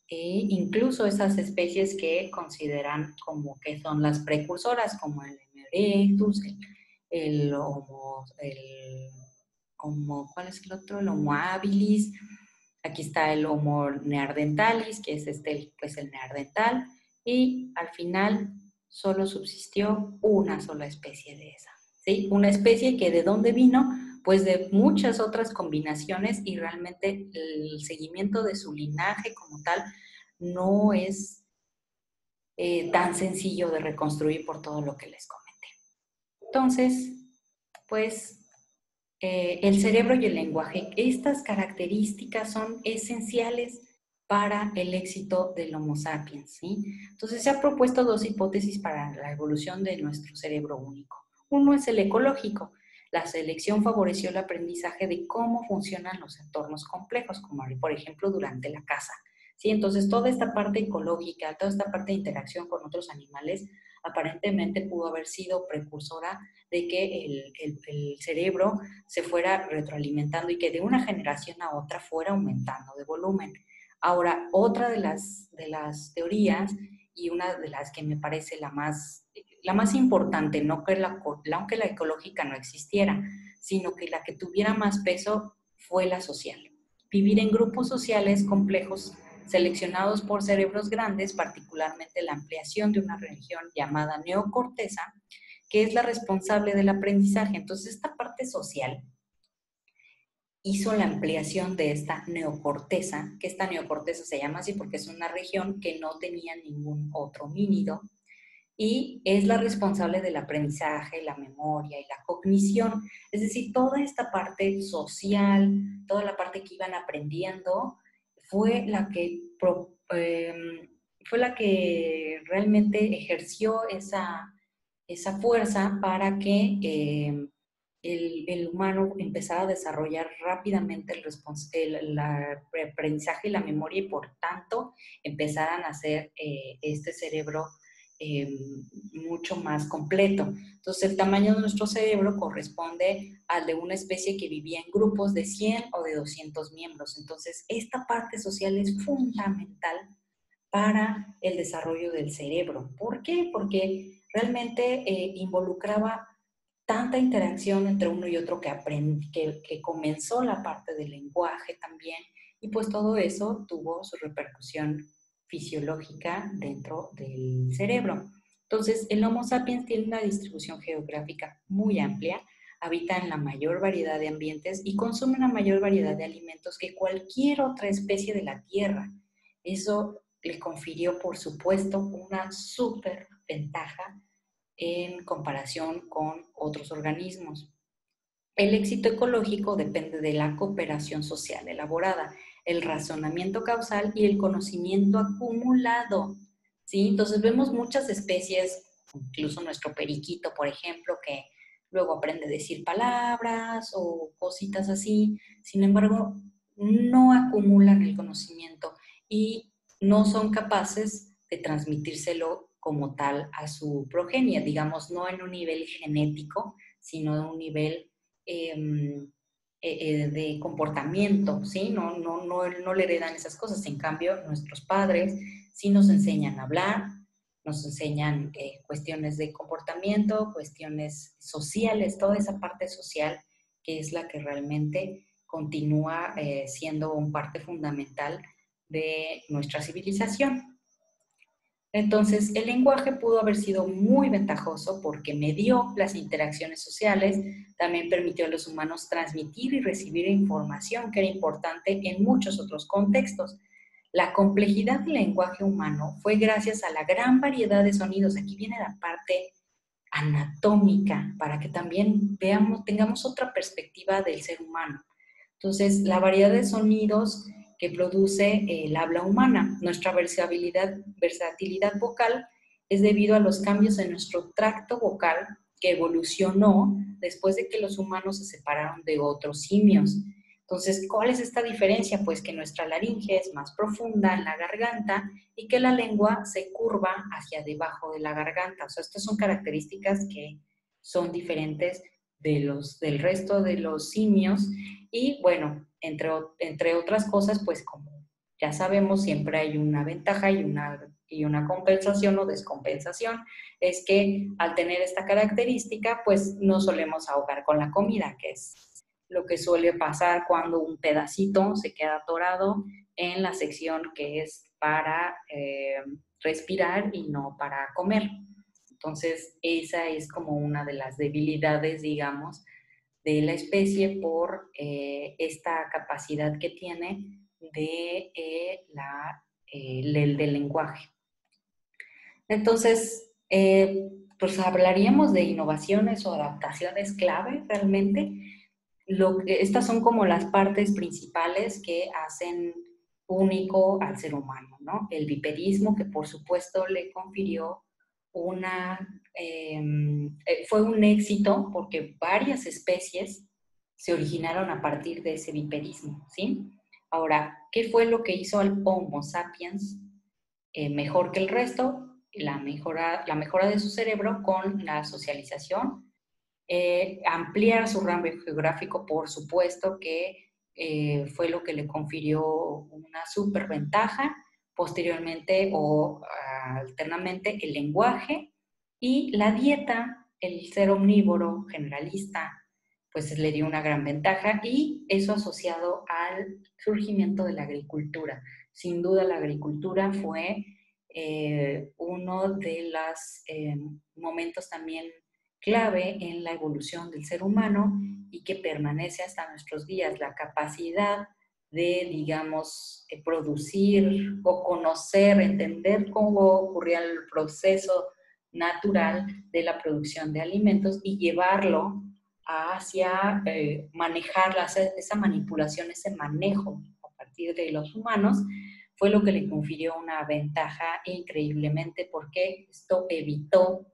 e incluso esas especies que consideran como que son las precursoras, como el Homo erectus, el Homo, ¿cuál es el otro? El Homo habilis. Aquí está el Homo neanderthalis, que es pues el neandertal, y al final solo subsistió una sola especie de esa, ¿sí? Una especie que ¿de dónde vino? Pues de muchas otras combinaciones, y realmente el seguimiento de su linaje como tal no es tan sencillo de reconstruir por todo lo que les comenté. Entonces, pues el cerebro y el lenguaje, estas características son esenciales para el éxito del Homo sapiens, ¿sí? Entonces se han propuesto dos hipótesis para la evolución de nuestro cerebro único. Uno es el ecológico. La selección favoreció el aprendizaje de cómo funcionan los entornos complejos, como por ejemplo durante la caza, ¿sí? Entonces toda esta parte ecológica, toda esta parte de interacción con otros animales, aparentemente pudo haber sido precursora de que el cerebro se fuera retroalimentando y que de una generación a otra fuera aumentando de volumen. Ahora, otra de las teorías, y una de las que me parece la más importante, no que aunque la ecológica no existiera, sino que la que tuviera más peso fue la social. Vivir en grupos sociales complejos seleccionados por cerebros grandes, particularmente la ampliación de una región llamada neocorteza, que es la responsable del aprendizaje. Entonces, esta parte social hizo la ampliación de esta neocorteza, que esta neocorteza se llama así porque es una región que no tenía ningún otro homínido, y es la responsable del aprendizaje, la memoria y la cognición. Es decir, toda esta parte social, toda la parte que iban aprendiendo, fue la que realmente ejerció esa fuerza para que el humano empezara a desarrollar rápidamente el aprendizaje y la memoria, y por tanto empezaran a hacer este cerebro eh, mucho más completo. Entonces, el tamaño de nuestro cerebro corresponde al de una especie que vivía en grupos de 100 o de 200 miembros. Entonces, esta parte social es fundamental para el desarrollo del cerebro. ¿Por qué? Porque realmente involucraba tanta interacción entre uno y otro que comenzó la parte del lenguaje también, y pues todo eso tuvo su repercusión fisiológica dentro del cerebro. Entonces, el Homo sapiens tiene una distribución geográfica muy amplia, habita en la mayor variedad de ambientes y consume una mayor variedad de alimentos que cualquier otra especie de la Tierra. Eso le confirió, por supuesto, una súper ventaja en comparación con otros organismos. El éxito ecológico depende de la cooperación social elaborada, el razonamiento causal y el conocimiento acumulado. ¿Sí? Entonces vemos muchas especies, incluso nuestro periquito, por ejemplo, que luego aprende a decir palabras o cositas así. Sin embargo, no acumulan el conocimiento y no son capaces de transmitírselo como tal a su progenie, digamos, no en un nivel genético, sino en un nivel de comportamiento, ¿sí? No le heredan esas cosas. En cambio, nuestros padres sí nos enseñan a hablar, nos enseñan cuestiones de comportamiento, cuestiones sociales, toda esa parte social que es la que realmente continúa siendo una parte fundamental de nuestra civilización. Entonces, el lenguaje pudo haber sido muy ventajoso porque medió las interacciones sociales, también permitió a los humanos transmitir y recibir información que era importante en muchos otros contextos. La complejidad del lenguaje humano fue gracias a la gran variedad de sonidos. Aquí viene la parte anatómica para que también tengamos otra perspectiva del ser humano. Entonces, la variedad de sonidos que produce el habla humana. Nuestra versatilidad vocal es debido a los cambios en nuestro tracto vocal que evolucionó después de que los humanos se separaron de otros simios. Entonces, ¿cuál es esta diferencia? Pues que nuestra laringe es más profunda en la garganta y que la lengua se curva hacia debajo de la garganta. O sea, estas son características que son diferentes del resto de los simios y bueno, entre otras cosas, pues como ya sabemos, siempre hay una ventaja y una compensación o descompensación. Es que al tener esta característica, pues no solemos ahogar con la comida, que es lo que suele pasar cuando un pedacito se queda atorado en la sección que es para respirar y no para comer. Entonces, esa es como una de las debilidades, digamos, de la especie por esta capacidad que tiene del lenguaje. Entonces, pues hablaríamos de innovaciones o adaptaciones clave realmente. Estas son como las partes principales que hacen único al ser humano, ¿no? El bipedismo, que por supuesto le confirió fue un éxito porque varias especies se originaron a partir de ese bipedismo, ¿sí? Ahora, ¿qué fue lo que hizo al Homo sapiens mejor que el resto? La mejora de su cerebro con la socialización, ampliar su rango geográfico, por supuesto que fue lo que le confirió una superventaja, posteriormente o alternamente el lenguaje y la dieta, el ser omnívoro generalista, pues le dio una gran ventaja y eso asociado al surgimiento de la agricultura. Sin duda la agricultura fue uno de los momentos también clave en la evolución del ser humano y que permanece hasta nuestros días. La capacidad de, digamos, producir o conocer, entender cómo ocurría el proceso natural de la producción de alimentos y llevarlo hacia manejar esa manipulación, ese manejo a partir de los humanos, fue lo que le confirió una ventaja increíblemente porque esto evitó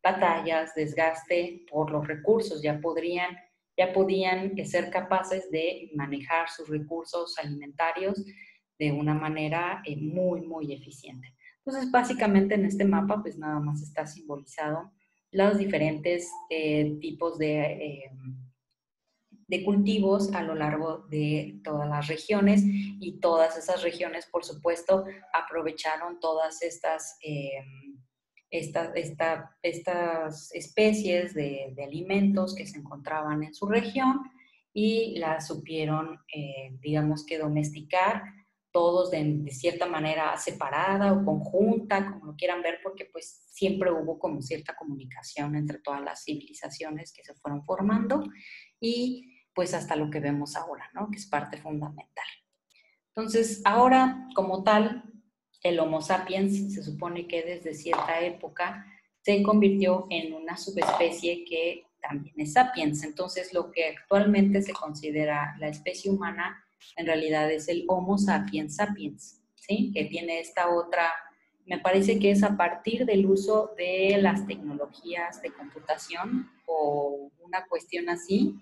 batallas, desgaste por los recursos, ya podían ser capaces de manejar sus recursos alimentarios de una manera muy, muy eficiente. Entonces, básicamente en este mapa, pues nada más está simbolizado los diferentes tipos de cultivos a lo largo de todas las regiones, y todas esas regiones, por supuesto, aprovecharon todas estas especies de alimentos que se encontraban en su región y las supieron, digamos que domesticar, todos de cierta manera separada o conjunta, como lo quieran ver, porque pues siempre hubo como cierta comunicación entre todas las civilizaciones que se fueron formando y pues hasta lo que vemos ahora, ¿no? Que es parte fundamental. Entonces, ahora como tal, el Homo sapiens se supone que desde cierta época se convirtió en una subespecie que también es sapiens. Entonces, lo que actualmente se considera la especie humana en realidad es el Homo sapiens sapiens, ¿sí? Que tiene esta otra, me parece que es a partir del uso de las tecnologías de computación o una cuestión así,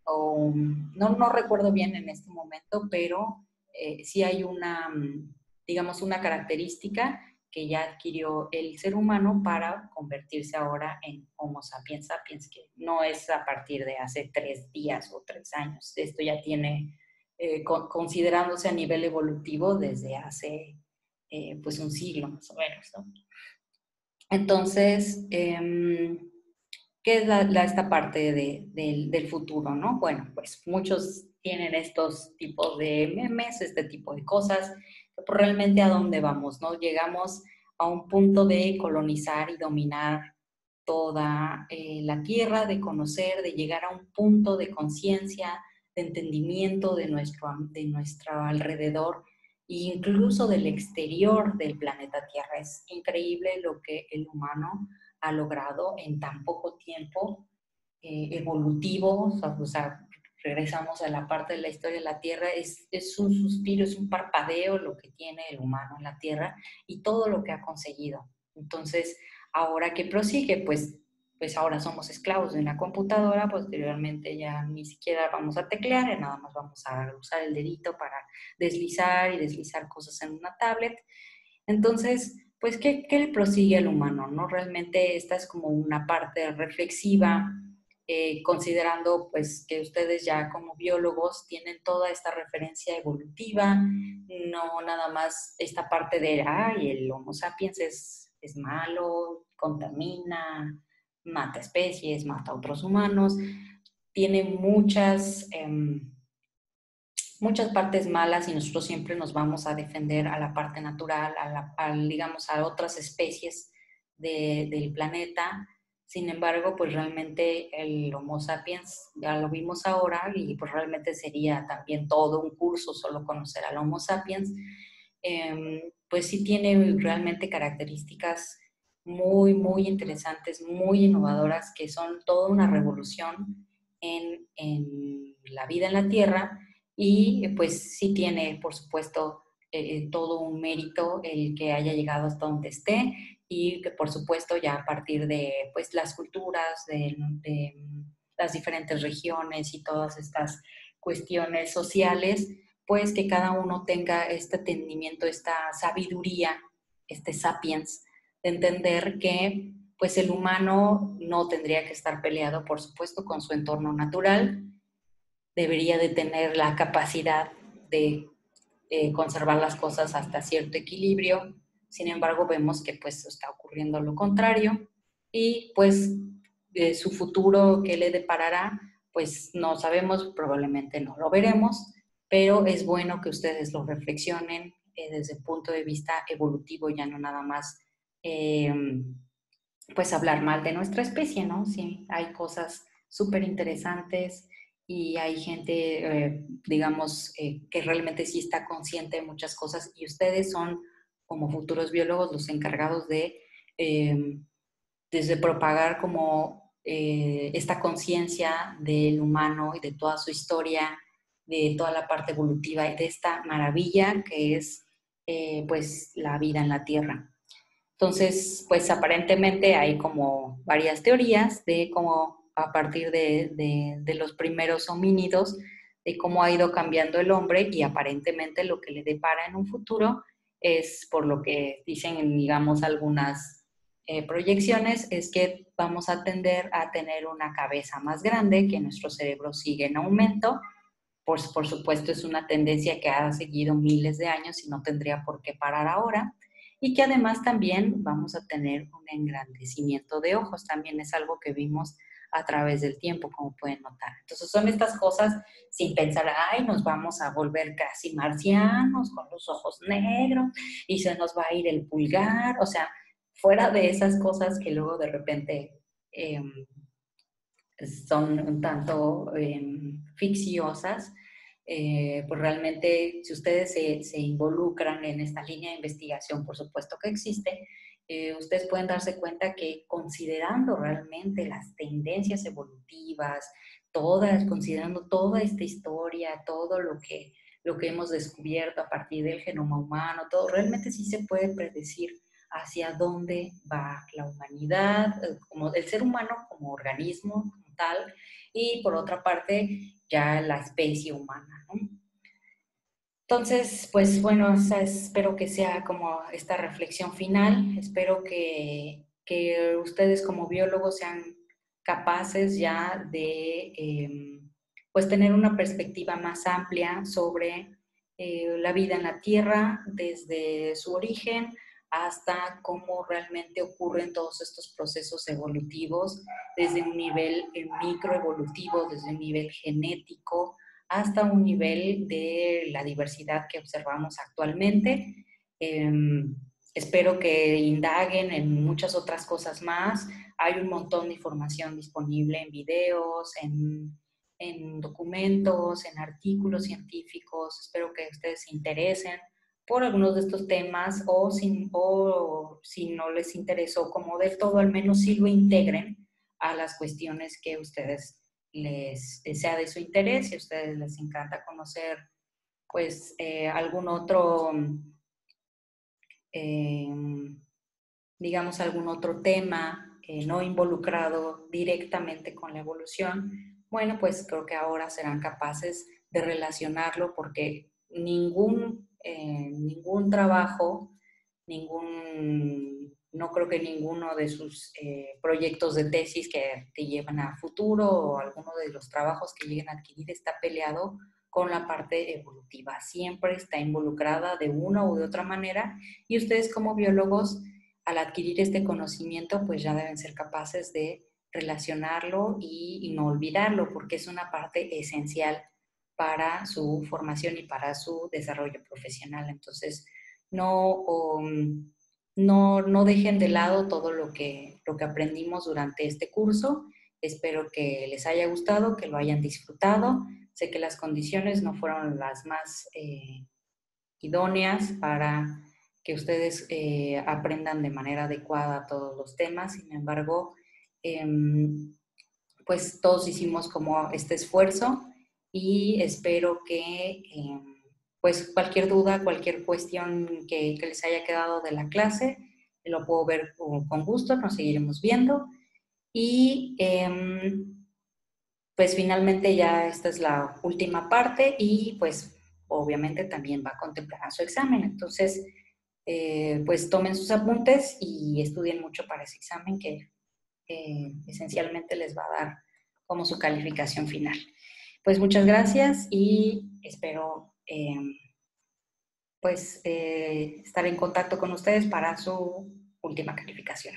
o no recuerdo bien en este momento, pero sí hay una, digamos, una característica que ya adquirió el ser humano para convertirse ahora en Homo sapiens sapiens, que no es a partir de hace 3 días o 3 años. Esto ya tiene, considerándose a nivel evolutivo desde hace pues un siglo más o menos, ¿no? Entonces, ¿qué es esta parte del futuro, no? Bueno, pues muchos tienen estos tipos de memes, este tipo de cosas, pero realmente a dónde vamos, ¿no? Llegamos a un punto de colonizar y dominar toda la Tierra, de conocer, de llegar a un punto de conciencia, de entendimiento de nuestro alrededor e incluso del exterior del planeta Tierra. Es increíble lo que el humano ha logrado en tan poco tiempo evolutivo, o sea, regresamos a la parte de la historia de la Tierra, es un suspiro, es un parpadeo lo que tiene el humano en la Tierra y todo lo que ha conseguido. Entonces, ahora que prosigue, pues ahora somos esclavos de una computadora, posteriormente ya ni siquiera vamos a teclear, nada más vamos a usar el dedito para deslizar y deslizar cosas en una tablet. Entonces, pues, ¿qué le prosigue al humano, no? Realmente esta es como una parte reflexiva, considerando pues que ustedes ya como biólogos tienen toda esta referencia evolutiva, no nada más esta parte de, ay, el Homo sapiens es malo, contamina, mata especies, mata a otros humanos, tiene muchas partes malas y nosotros siempre nos vamos a defender a la parte natural, digamos, a otras especies del planeta. Sin embargo, pues realmente el Homo sapiens, ya lo vimos ahora, y pues realmente sería también todo un curso solo conocer al Homo sapiens, pues sí tiene realmente características muy interesantes, muy innovadoras, que son toda una revolución en la vida en la Tierra. Y pues sí tiene, por supuesto, todo un mérito el que haya llegado hasta donde esté, y que por supuesto ya a partir de pues las culturas, de las diferentes regiones y todas estas cuestiones sociales, pues que cada uno tenga este entendimiento, esta sabiduría, este sapiens, de entender que pues el humano no tendría que estar peleado, por supuesto, con su entorno natural, debería de tener la capacidad de conservar las cosas hasta cierto equilibrio. Sin embargo, vemos que pues está ocurriendo lo contrario y pues su futuro, ¿qué le deparará? Pues no sabemos, probablemente no lo veremos, pero es bueno que ustedes lo reflexionen desde el punto de vista evolutivo, ya no nada más eh, pues hablar mal de nuestra especie, ¿no? Sí, hay cosas súper interesantes y hay gente, digamos, que realmente sí está consciente de muchas cosas, y ustedes son, como futuros biólogos, los encargados de, desde propagar como esta conciencia del humano y de toda su historia, de toda la parte evolutiva y de esta maravilla que es pues la vida en la Tierra. Entonces, pues aparentemente hay como varias teorías de cómo a partir de los primeros homínidos, de cómo ha ido cambiando el hombre, y aparentemente lo que le depara en un futuro es, por lo que dicen, digamos, algunas proyecciones es que vamos a tender a tener una cabeza más grande, que nuestro cerebro sigue en aumento. Por supuesto, es una tendencia que ha seguido miles de años y no tendría por qué parar ahora. Y que además también vamos a tener un engrandecimiento de ojos. También es algo que vimos a través del tiempo, como pueden notar. Entonces son estas cosas sin pensar, ay, nos vamos a volver casi marcianos con los ojos negros y se nos va a ir el pulgar. O sea, fuera de esas cosas que luego de repente son un tanto ficciosas, pues realmente si ustedes se involucran en esta línea de investigación, por supuesto que existe, ustedes pueden darse cuenta que considerando realmente las tendencias evolutivas, considerando toda esta historia, todo lo que hemos descubierto a partir del genoma humano, todo, realmente sí se puede predecir hacia dónde va la humanidad, como el ser humano como organismo como tal, y por otra parte ya la especie humana, ¿no? Entonces, pues bueno, espero que sea como esta reflexión final, espero que ustedes como biólogos sean capaces ya de pues tener una perspectiva más amplia sobre la vida en la Tierra desde su origen hasta cómo realmente ocurren todos estos procesos evolutivos desde un nivel microevolutivo, desde un nivel genético, hasta un nivel de la diversidad que observamos actualmente. Espero que indaguen en muchas otras cosas más. Hay un montón de información disponible en videos, en documentos, en artículos científicos. Espero que ustedes se interesen por algunos de estos temas o si no les interesó como del todo, al menos sí lo integren a las cuestiones que ustedes sea de su interés. Si a ustedes les encanta conocer pues algún otro, eh, digamos, algún otro tema no involucrado directamente con la evolución, bueno, pues creo que ahora serán capaces de relacionarlo porque ningún trabajo, no creo que ninguno de sus proyectos de tesis que te llevan a futuro o alguno de los trabajos que lleguen a adquirir está peleado con la parte evolutiva. Siempre está involucrada de una u de otra manera y ustedes como biólogos, al adquirir este conocimiento, pues ya deben ser capaces de relacionarlo y no olvidarlo porque es una parte esencial para su formación y para su desarrollo profesional. Entonces, no dejen de lado todo lo que aprendimos durante este curso. Espero que les haya gustado, que lo hayan disfrutado. Sé que las condiciones no fueron las más idóneas para que ustedes aprendan de manera adecuada todos los temas. Sin embargo, pues todos hicimos como este esfuerzo y espero que pues cualquier duda, cualquier cuestión que les haya quedado de la clase, lo puedo ver con gusto, nos seguiremos viendo. Y pues finalmente ya esta es la última parte y pues obviamente también va a contemplar su examen. Entonces, pues tomen sus apuntes y estudien mucho para ese examen que esencialmente les va a dar como su calificación final. Pues muchas gracias y espero pues estar en contacto con ustedes para su última calificación.